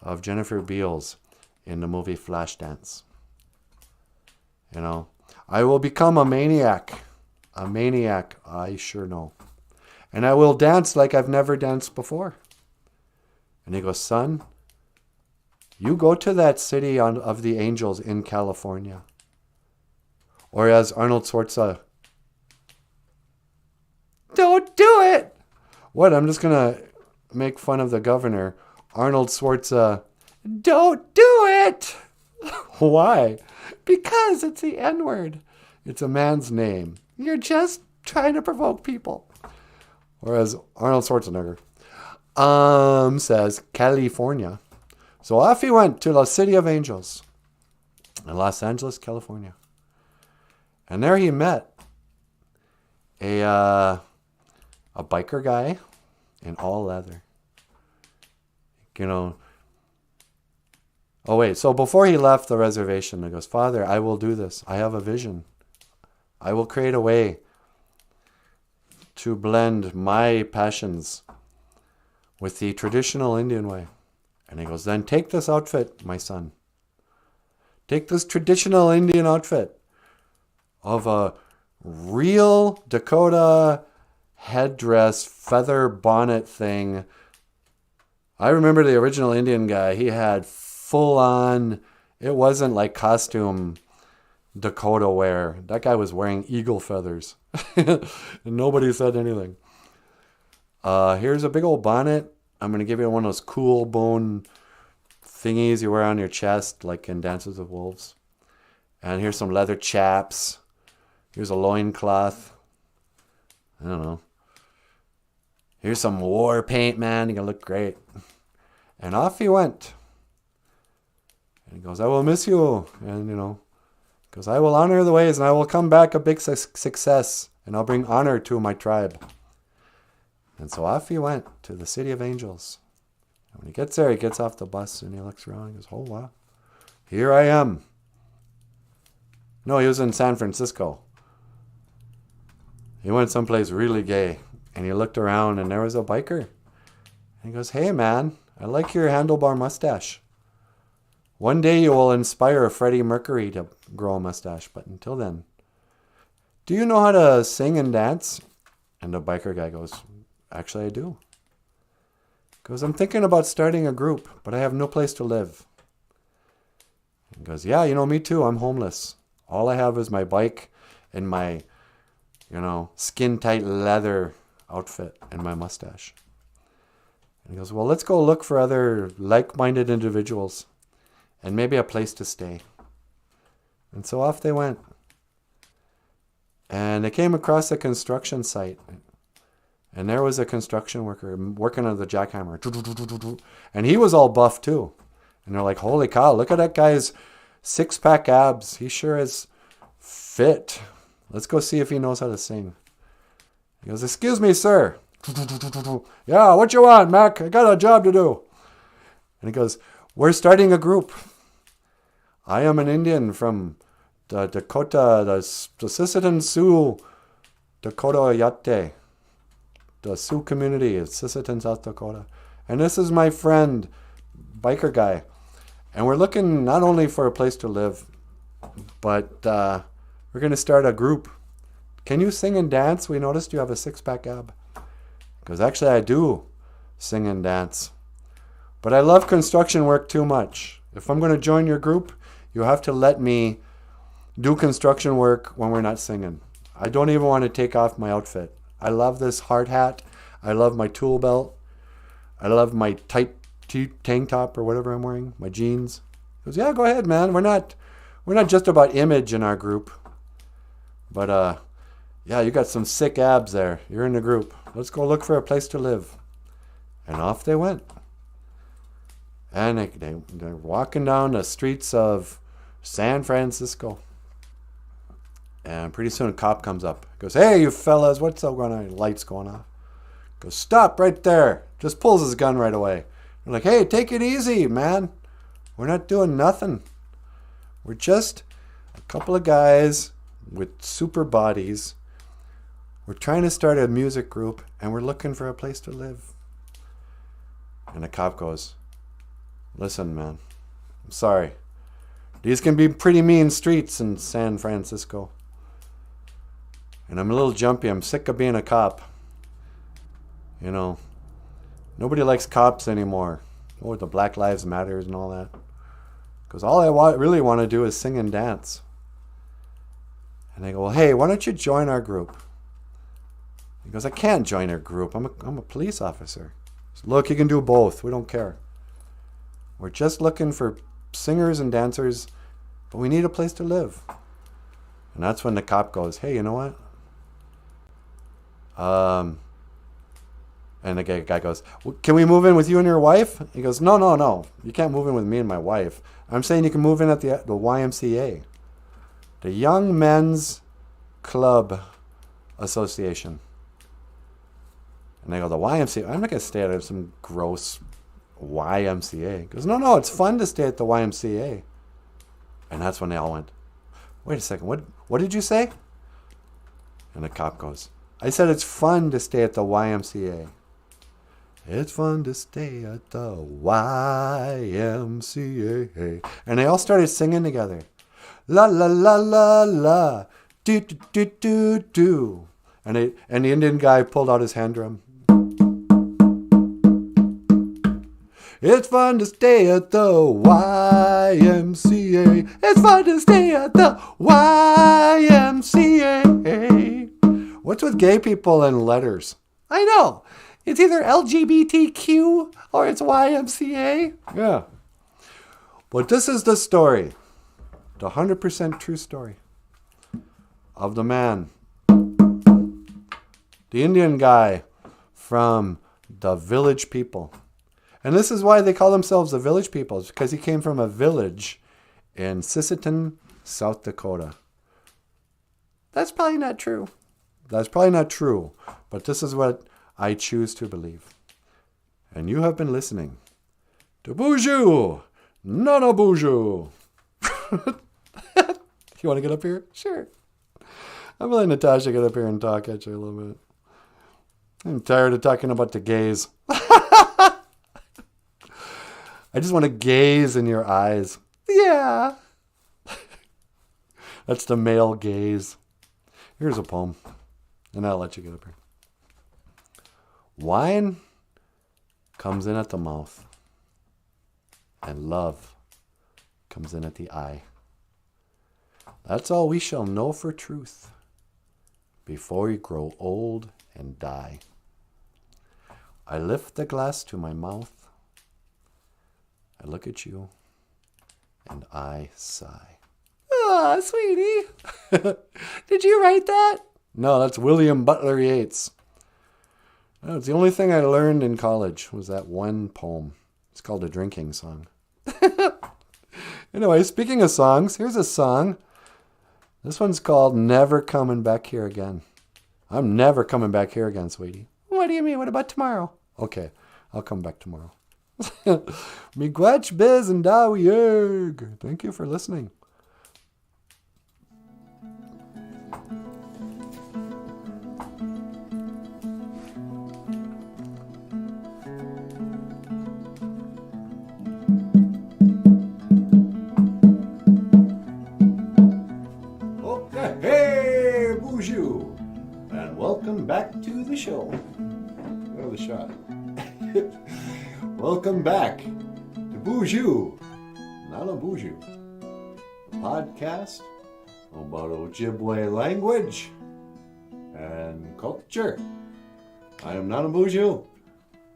of Jennifer Beals in the movie Flashdance. You know, I will become a maniac, I sure know. And I will dance like I've never danced before. And he goes, son, you go to that city of the angels in California. Or as Arnold Schwarzenegger, don't do it! What, I'm just going to make fun of the governor. Arnold Schwarzenegger, don't do it! Why? Because it's the N-word. It's a man's name. You're just trying to provoke people. Whereas Arnold Schwarzenegger says California. So off he went to the City of Angels in Los Angeles, California. And there he met a biker guy in all leather. You know. Oh, wait. So before he left the reservation, he goes, Father, I will do this. I have a vision. I will create a way to blend my passions with the traditional Indian way. And he goes, then take this outfit, my son. Take this traditional Indian outfit of a real Dakota headdress, feather bonnet thing. I remember the original Indian guy. He had full on, it wasn't like costume Dakota wear. That guy was wearing eagle feathers. And nobody said anything. Here's a big old bonnet. I'm going to give you one of those cool bone thingies you wear on your chest, like in Dances with Wolves. And here's some leather chaps. Here's a loincloth. I don't know. Here's some war paint, man. You're going to look great. And off he went. And he goes, I will miss you. And, because I will honor the ways and I will come back a big success. And I'll bring honor to my tribe. And so off he went to the City of Angels. And when he gets there, he gets off the bus and he looks around and goes, oh, wow. Here I am. No, he was in San Francisco. He went someplace really gay. And he looked around and there was a biker. And he goes, hey, man, I like your handlebar mustache. One day you will inspire Freddie Mercury to grow a mustache. But until then, do you know how to sing and dance? And the biker guy goes, actually, I do. He goes, I'm thinking about starting a group, but I have no place to live. He goes, yeah, me too. I'm homeless. All I have is my bike and my, skin-tight leather outfit and my mustache. And he goes, well, let's go look for other like-minded individuals and maybe a place to stay. And so off they went. And they came across a construction site. And there was a construction worker working on the jackhammer. And he was all buff too. And they're like, holy cow, look at that guy's six-pack abs. He sure is fit. Let's go see if he knows how to sing. He goes, excuse me, sir. Yeah, what you want, Mac? I got a job to do. And he goes, we're starting a group. I am an Indian from the Dakota, the Sisseton Sioux Dakota Oyate, the Sioux community of Sisseton, South Dakota. And this is my friend, biker guy. And we're looking not only for a place to live, but we're going to start a group. Can you sing and dance? We noticed you have a six-pack ab. Because actually I do sing and dance. But I love construction work too much. If I'm going to join your group, you have to let me do construction work when we're not singing. I don't even want to take off my outfit. I love this hard hat. I love my tool belt. I love my tight tank top or whatever I'm wearing, my jeans. He goes, yeah, go ahead, man. We're not just about image in our group. But yeah, you got some sick abs there. You're in the group. Let's go look for a place to live. And off they went. And they're walking down the streets of San Francisco. And pretty soon a cop comes up. Goes, hey, you fellas, what's up going on? Lights going off. Goes, stop right there. Just pulls his gun right away. They're like, hey, take it easy, man. We're not doing nothing. We're just a couple of guys with super bodies. We're trying to start a music group, and we're looking for a place to live. And the cop goes, listen, man, I'm sorry. These can be pretty mean streets in San Francisco. And I'm a little jumpy. I'm sick of being a cop. You know, nobody likes cops anymore. Oh, the Black Lives Matters and all that. Because all I really want to do is sing and dance. And they go, well, hey, why don't you join our group? He goes, I can't join our group. I'm a police officer. So, look, you can do both. We don't care. We're just looking for singers and dancers, but we need a place to live. And that's when the cop goes, hey, you know what? And the guy goes, well, can we move in with you and your wife? He goes, no. You can't move in with me and my wife. I'm saying you can move in at the YMCA, the Young Men's Club Association. And they go, the YMCA? I'm not going to stay at some gross YMCA. He goes, no, it's fun to stay at the YMCA. And that's when they all went, wait a second, what did you say? And the cop goes, I said it's fun to stay at the YMCA. It's fun to stay at the YMCA. And they all started singing together. La la la la la, do do do do do. And the Indian guy pulled out his hand drum. It's fun to stay at the YMCA. It's fun to stay at the YMCA. What's with gay people and letters? I know. It's either LGBTQ or it's YMCA. Yeah. But this is the story. The 100% true story of the man. The Indian guy from the Village People. And this is why they call themselves the Village People, because he came from a village in Sisseton, South Dakota. That's probably not true. But this is what I choose to believe. And you have been listening to BOOZHOO NANABOOZHOO. You want to get up here? Sure. I'm letting Natasha get up here and talk at you a little bit. I'm tired of talking about the gays. I just want to gaze in your eyes. Yeah. That's the male gaze. Here's a poem. And I'll let you get up here. Wine comes in at the mouth. And love comes in at the eye. That's all we shall know for truth before we grow old and die. I lift the glass to my mouth. I look at you and I sigh. Ah, sweetie. Did you write that? No, that's William Butler Yeats. It's the only thing I learned in college was that one poem. It's called a drinking song. Anyway, speaking of songs, here's a song. This one's called Never Coming Back Here Again. I'm never coming back here again, sweetie. What do you mean? What about tomorrow? Okay, I'll come back tomorrow. Miigwech biz and dawiyeg. Thank you for listening. to the show. Another shot. Welcome back to BOOZHOO NANABOOZHOO, the podcast about Ojibwe language and culture. I am NANABOOZHOO.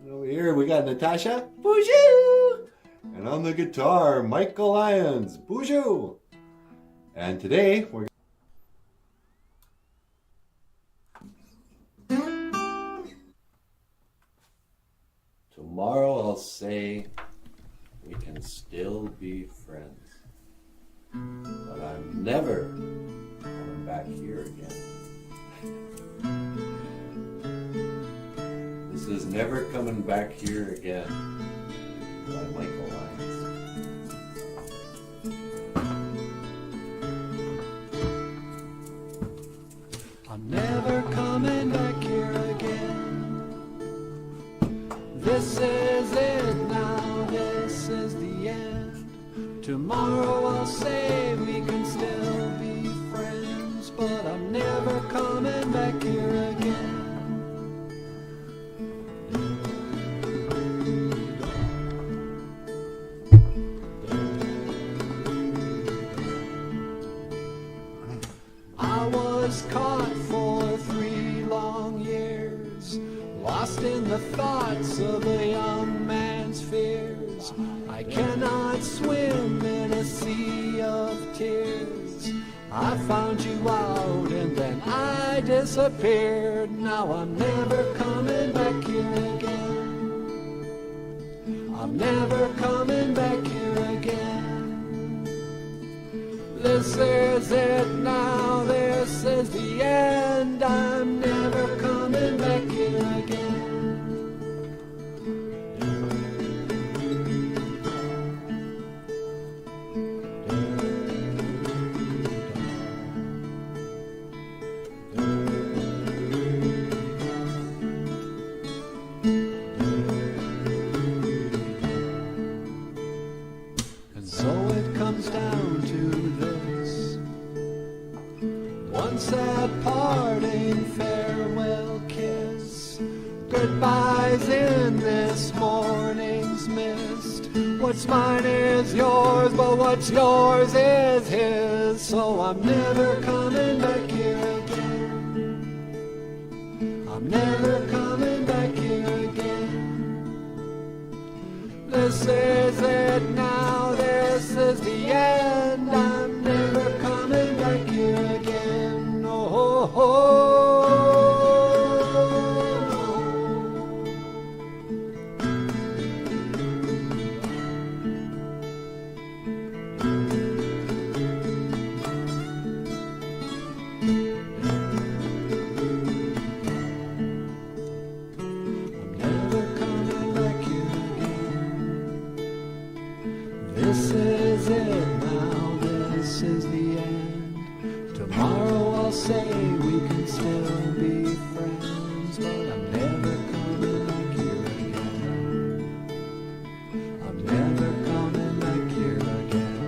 And over here we got Natasha, BOOZHOO! And on the guitar, Michael Lyons, BOOZHOO! And today we're Tomorrow I'll say we can still be friends, but I'm never coming back here again. This is Never Coming Back Here Again by Michael Lyons. I'm never coming back here again. This is it now, this is the end. Tomorrow I'll say we can still be friends, but I'm never coming back here again. I was caught for 3 long years, lost in the thoughts of a young man's fears. I cannot swim in a sea of tears. I found you out and then I disappeared. Now I'm never coming back here again. I'm never coming back here again. This is it now, this is the end. I'm never coming back here again. And so it comes down to this: one sad parting farewell kiss, goodbyes in this morning's mist. What's mine is yours, but what's yours is his. So I'm never coming back here again. I'm never coming back here again. This is it now, this is the end. I'm never coming back here again. Oh, oh, oh. I'm never coming back here again. This is it now, this is the end. Tomorrow I'll say we can still be friends, but I'm never coming back here again. I'm never coming back here again.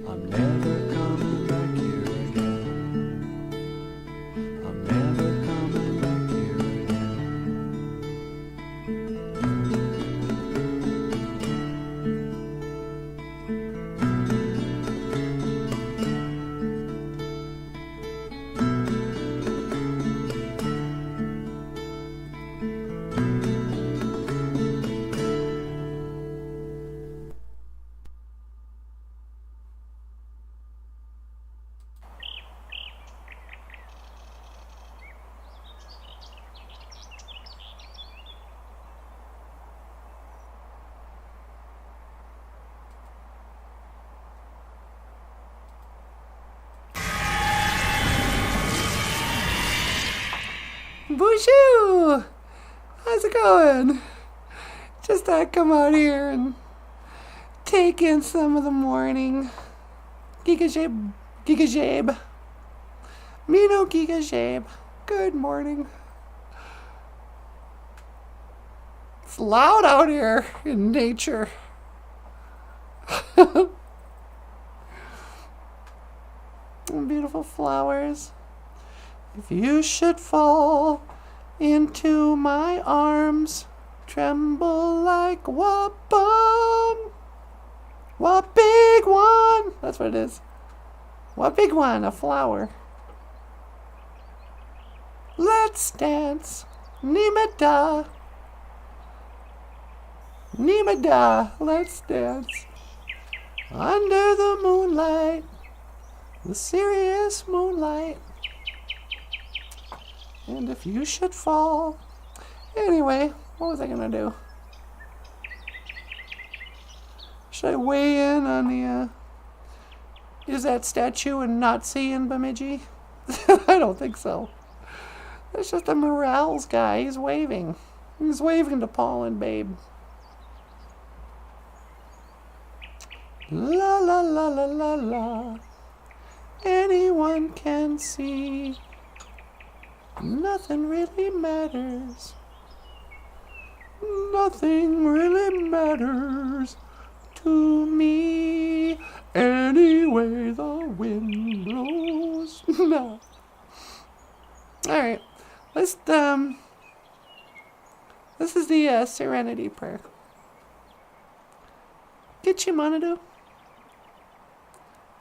I'm never coming back here again. I'm never coming back here again. BOOZHOO! How's it going? Just thought I'd come out here and take in some of the morning. Giga Jabe. Me no Giga Jabe. Good morning. It's loud out here in nature. Beautiful flowers. If you should fall into my arms, tremble like whoopum. What big one? That's what it is. What big one? A flower. Let's dance. Nimada. Nimada. Let's dance. Under the moonlight. The serious moonlight. And if you should fall. Anyway, what was I gonna do? Should I weigh in on the, is that statue a Nazi in Bemidji? I don't think so. That's just a Morales guy. He's waving. He's waving to Paul and Babe. La la la la la la. Anyone can see. Nothing really matters. Nothing really matters to me. Anyway, the wind blows. No. Alright. This is the Serenity Prayer. Get you manado.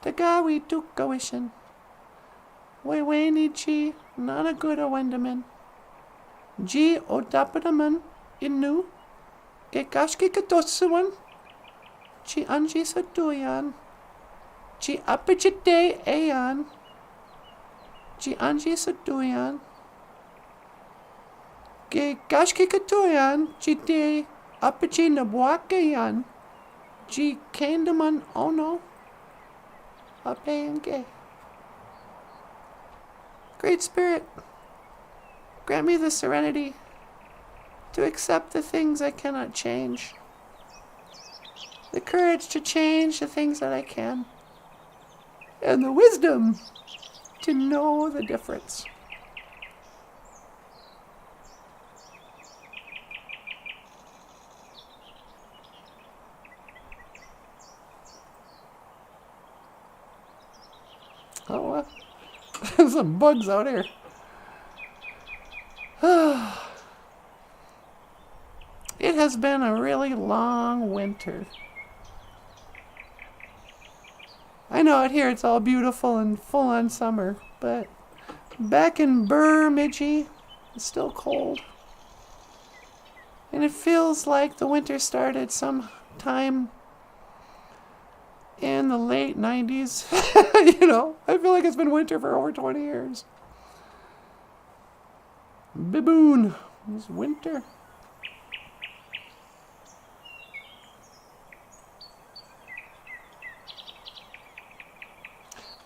Tagawi tukawishin. Way ni chi, not a good a wendaman. G o dapadaman inu. Gekashki katosuan. Chi anji satuyan. Chi apichite ayan. Chi anji satuyan. Gekashki katoyan. Chi te apichi nabuakayan. Chi kandaman ono. Ape. Great Spirit, grant me the serenity to accept the things I cannot change, the courage to change the things that I can, and the wisdom to know the difference. Oh, there's some bugs out here. It has been a really long winter. I know out here it's all beautiful and full on summer, but back in Bemidji, it's still cold. And it feels like the winter started sometime in the late 90s. You know, I feel like it's been winter for over 20 years. Baboon. It's winter.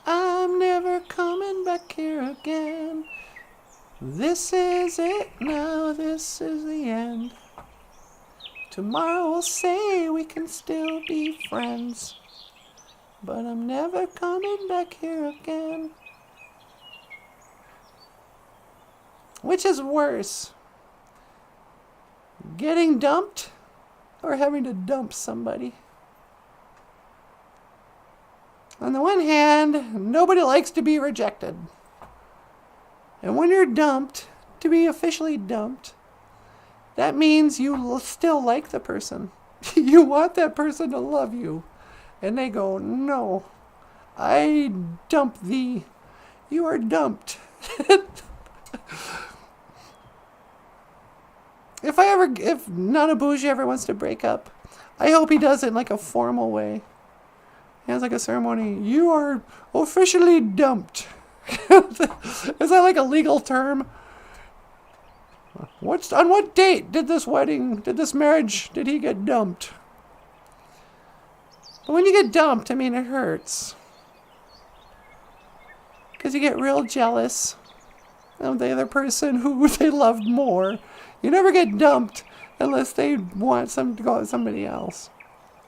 I'm never coming back here again. This is it now, this is the end. Tomorrow we'll say we can still be friends. But I'm never coming back here again. Which is worse? Getting dumped or having to dump somebody? On the one hand, nobody likes to be rejected. And when you're dumped, to be officially dumped, that means you still like the person. You want that person to love you. And they go, no, I dump thee. You are dumped. If Nanaboozhoo ever wants to break up, I hope he does it in like a formal way. He has like a ceremony. You are officially dumped. Is that like a legal term? On what date did this marriage, did he get dumped? But when you get dumped, I mean, it hurts. Because you get real jealous of the other person who they loved more. You never get dumped unless they want to go with somebody else.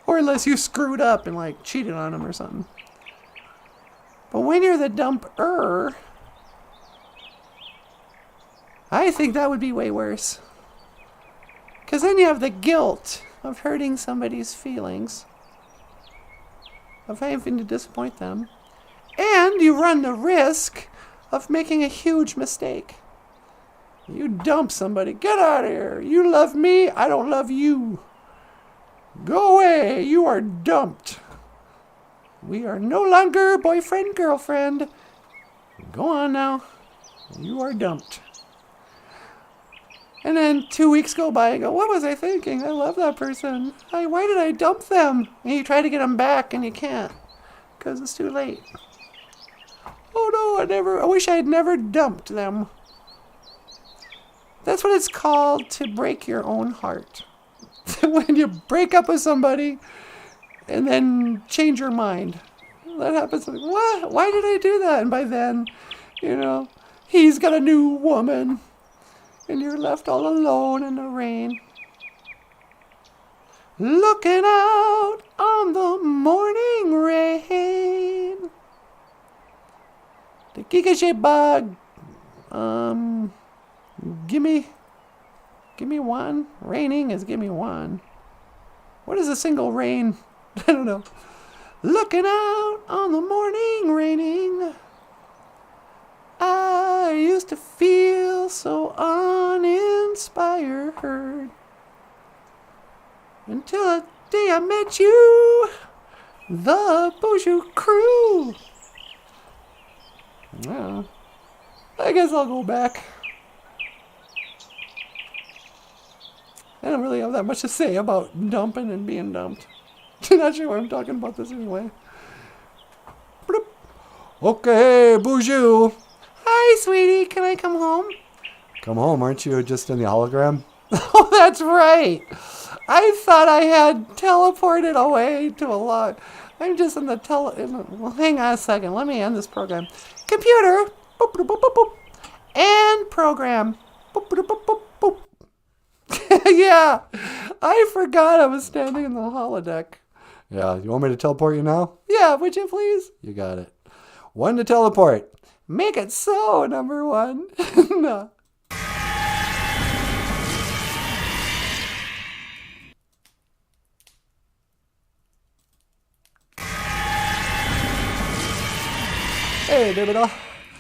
Or unless you screwed up and like cheated on them or something. But when you're the dumper, I think that would be way worse. Because then you have the guilt of hurting somebody's feelings, of having to disappoint them. And you run the risk of making a huge mistake. You dump somebody. Get out of here. You love me. I don't love you. Go away. You are dumped. We are no longer boyfriend, girlfriend. Go on now. You are dumped. And then 2 weeks go by and go, what was I thinking? I love that person. Why did I dump them? And you try to get them back and you can't because it's too late. Oh no, I wish I had never dumped them. That's what it's called, to break your own heart. When you break up with somebody and then change your mind. That happens. Like, what? Why did I do that? And by then, he's got a new woman. And you're left all alone in the rain. Looking out on the morning rain. The Giga bug. Gimme one. Raining is gimme one. What is a single rain? I don't know. Looking out on the morning raining. I used to feel so uninspired until the day I met you, the BOOZHOO crew. Well, I guess I'll go back. I don't really have that much to say about dumping and being dumped. I'm not sure why I'm talking about this anyway. Bloop. Okay, BOOZHOO. Hi, sweetie. Can I come home? Come home? Aren't you just in the hologram? Oh, that's right. I thought I had teleported away to a lot. I'm just in the well, hang on a second. Let me end this program. Computer. Boop, boop, boop, boop, boop. And program. Boop, boop, boop, boop, boop. Yeah. I forgot I was standing in the holodeck. Yeah. You want me to teleport you now? Yeah. Would you please? You got it. 1 to teleport. Make it so, number 1. No. Hey, baby doll.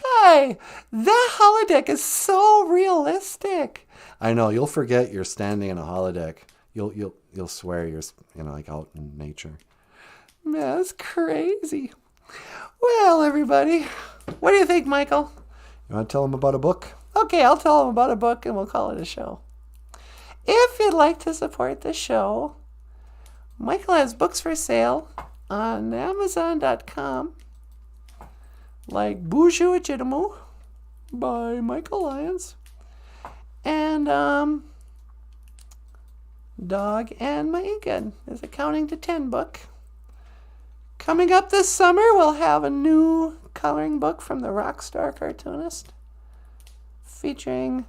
Hi. That holodeck is so realistic. I know. You'll forget you're standing in a holodeck. You'll swear you're like out in nature. Man, that's crazy. Well, everybody. What do you think, Michael? You want to tell them about a book? Okay, I'll tell them about a book and we'll call it a show. If you'd like to support the show, Michael has books for sale on Amazon.com, like BOOZHOO Naboozhoo by Michael Lyons, and Dog and My Ink is a Counting to 10 book. Coming up this summer, we'll have a new coloring book from the Rockstar cartoonist featuring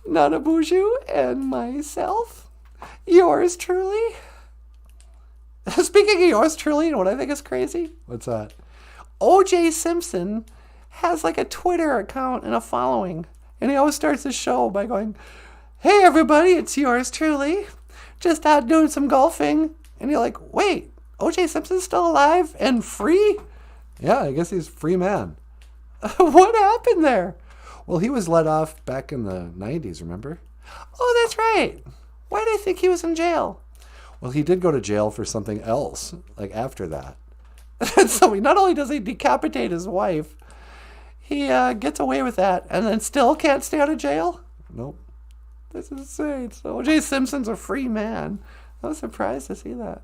NanaBOOZHOO and myself, yours truly. Speaking of yours truly, you know what I think is crazy? What's that? OJ Simpson has like a Twitter account and a following, and he always starts his show by going, "Hey everybody, it's yours truly. Just out doing some golfing." And you're like, wait, OJ Simpson's still alive and free? Yeah, I guess he's a free man. What happened there? Well, he was let off back in the 90s, remember? Oh, that's right. Why did I think he was in jail? Well, he did go to jail for something else, like after that. So not only does he decapitate his wife, he gets away with that and then still can't stay out of jail? Nope. This is insane. So O.J. Simpson's a free man. I was surprised to see that.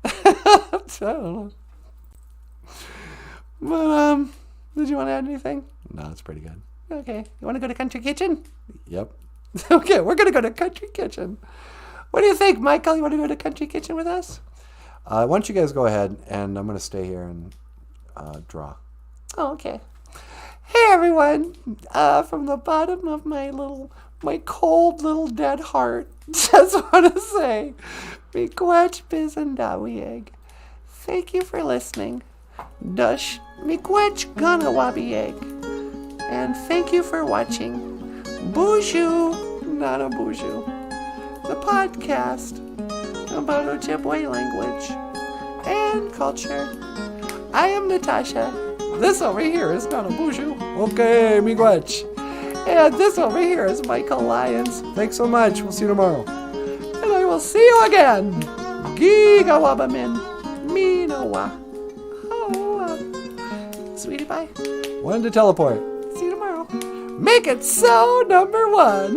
I don't know. But, did you want to add anything? No, it's pretty good. Okay. You want to go to Country Kitchen? Yep. Okay, we're going to go to Country Kitchen. What do you think, Michael? You want to go to Country Kitchen with us? Why don't you guys go ahead, and I'm going to stay here and draw. Oh, okay. Hey, everyone. From the bottom of my cold little dead heart, just want to say, miigwech bizendawieg. Thank you for listening. Dush miigwech ganawabieg. And thank you for watching BOOZHOO NANABOOZHOO, the podcast about Ojibwe language and culture. I am Natasha. this over here is Nanaboozhoo. Okay, miigwech. And this over here is Michael Lyons. Thanks so much. We'll see you tomorrow. And I will see you again. Gigawabamin. Minawa. Sweetie pie. When to teleport? See you tomorrow. Make it so, number one.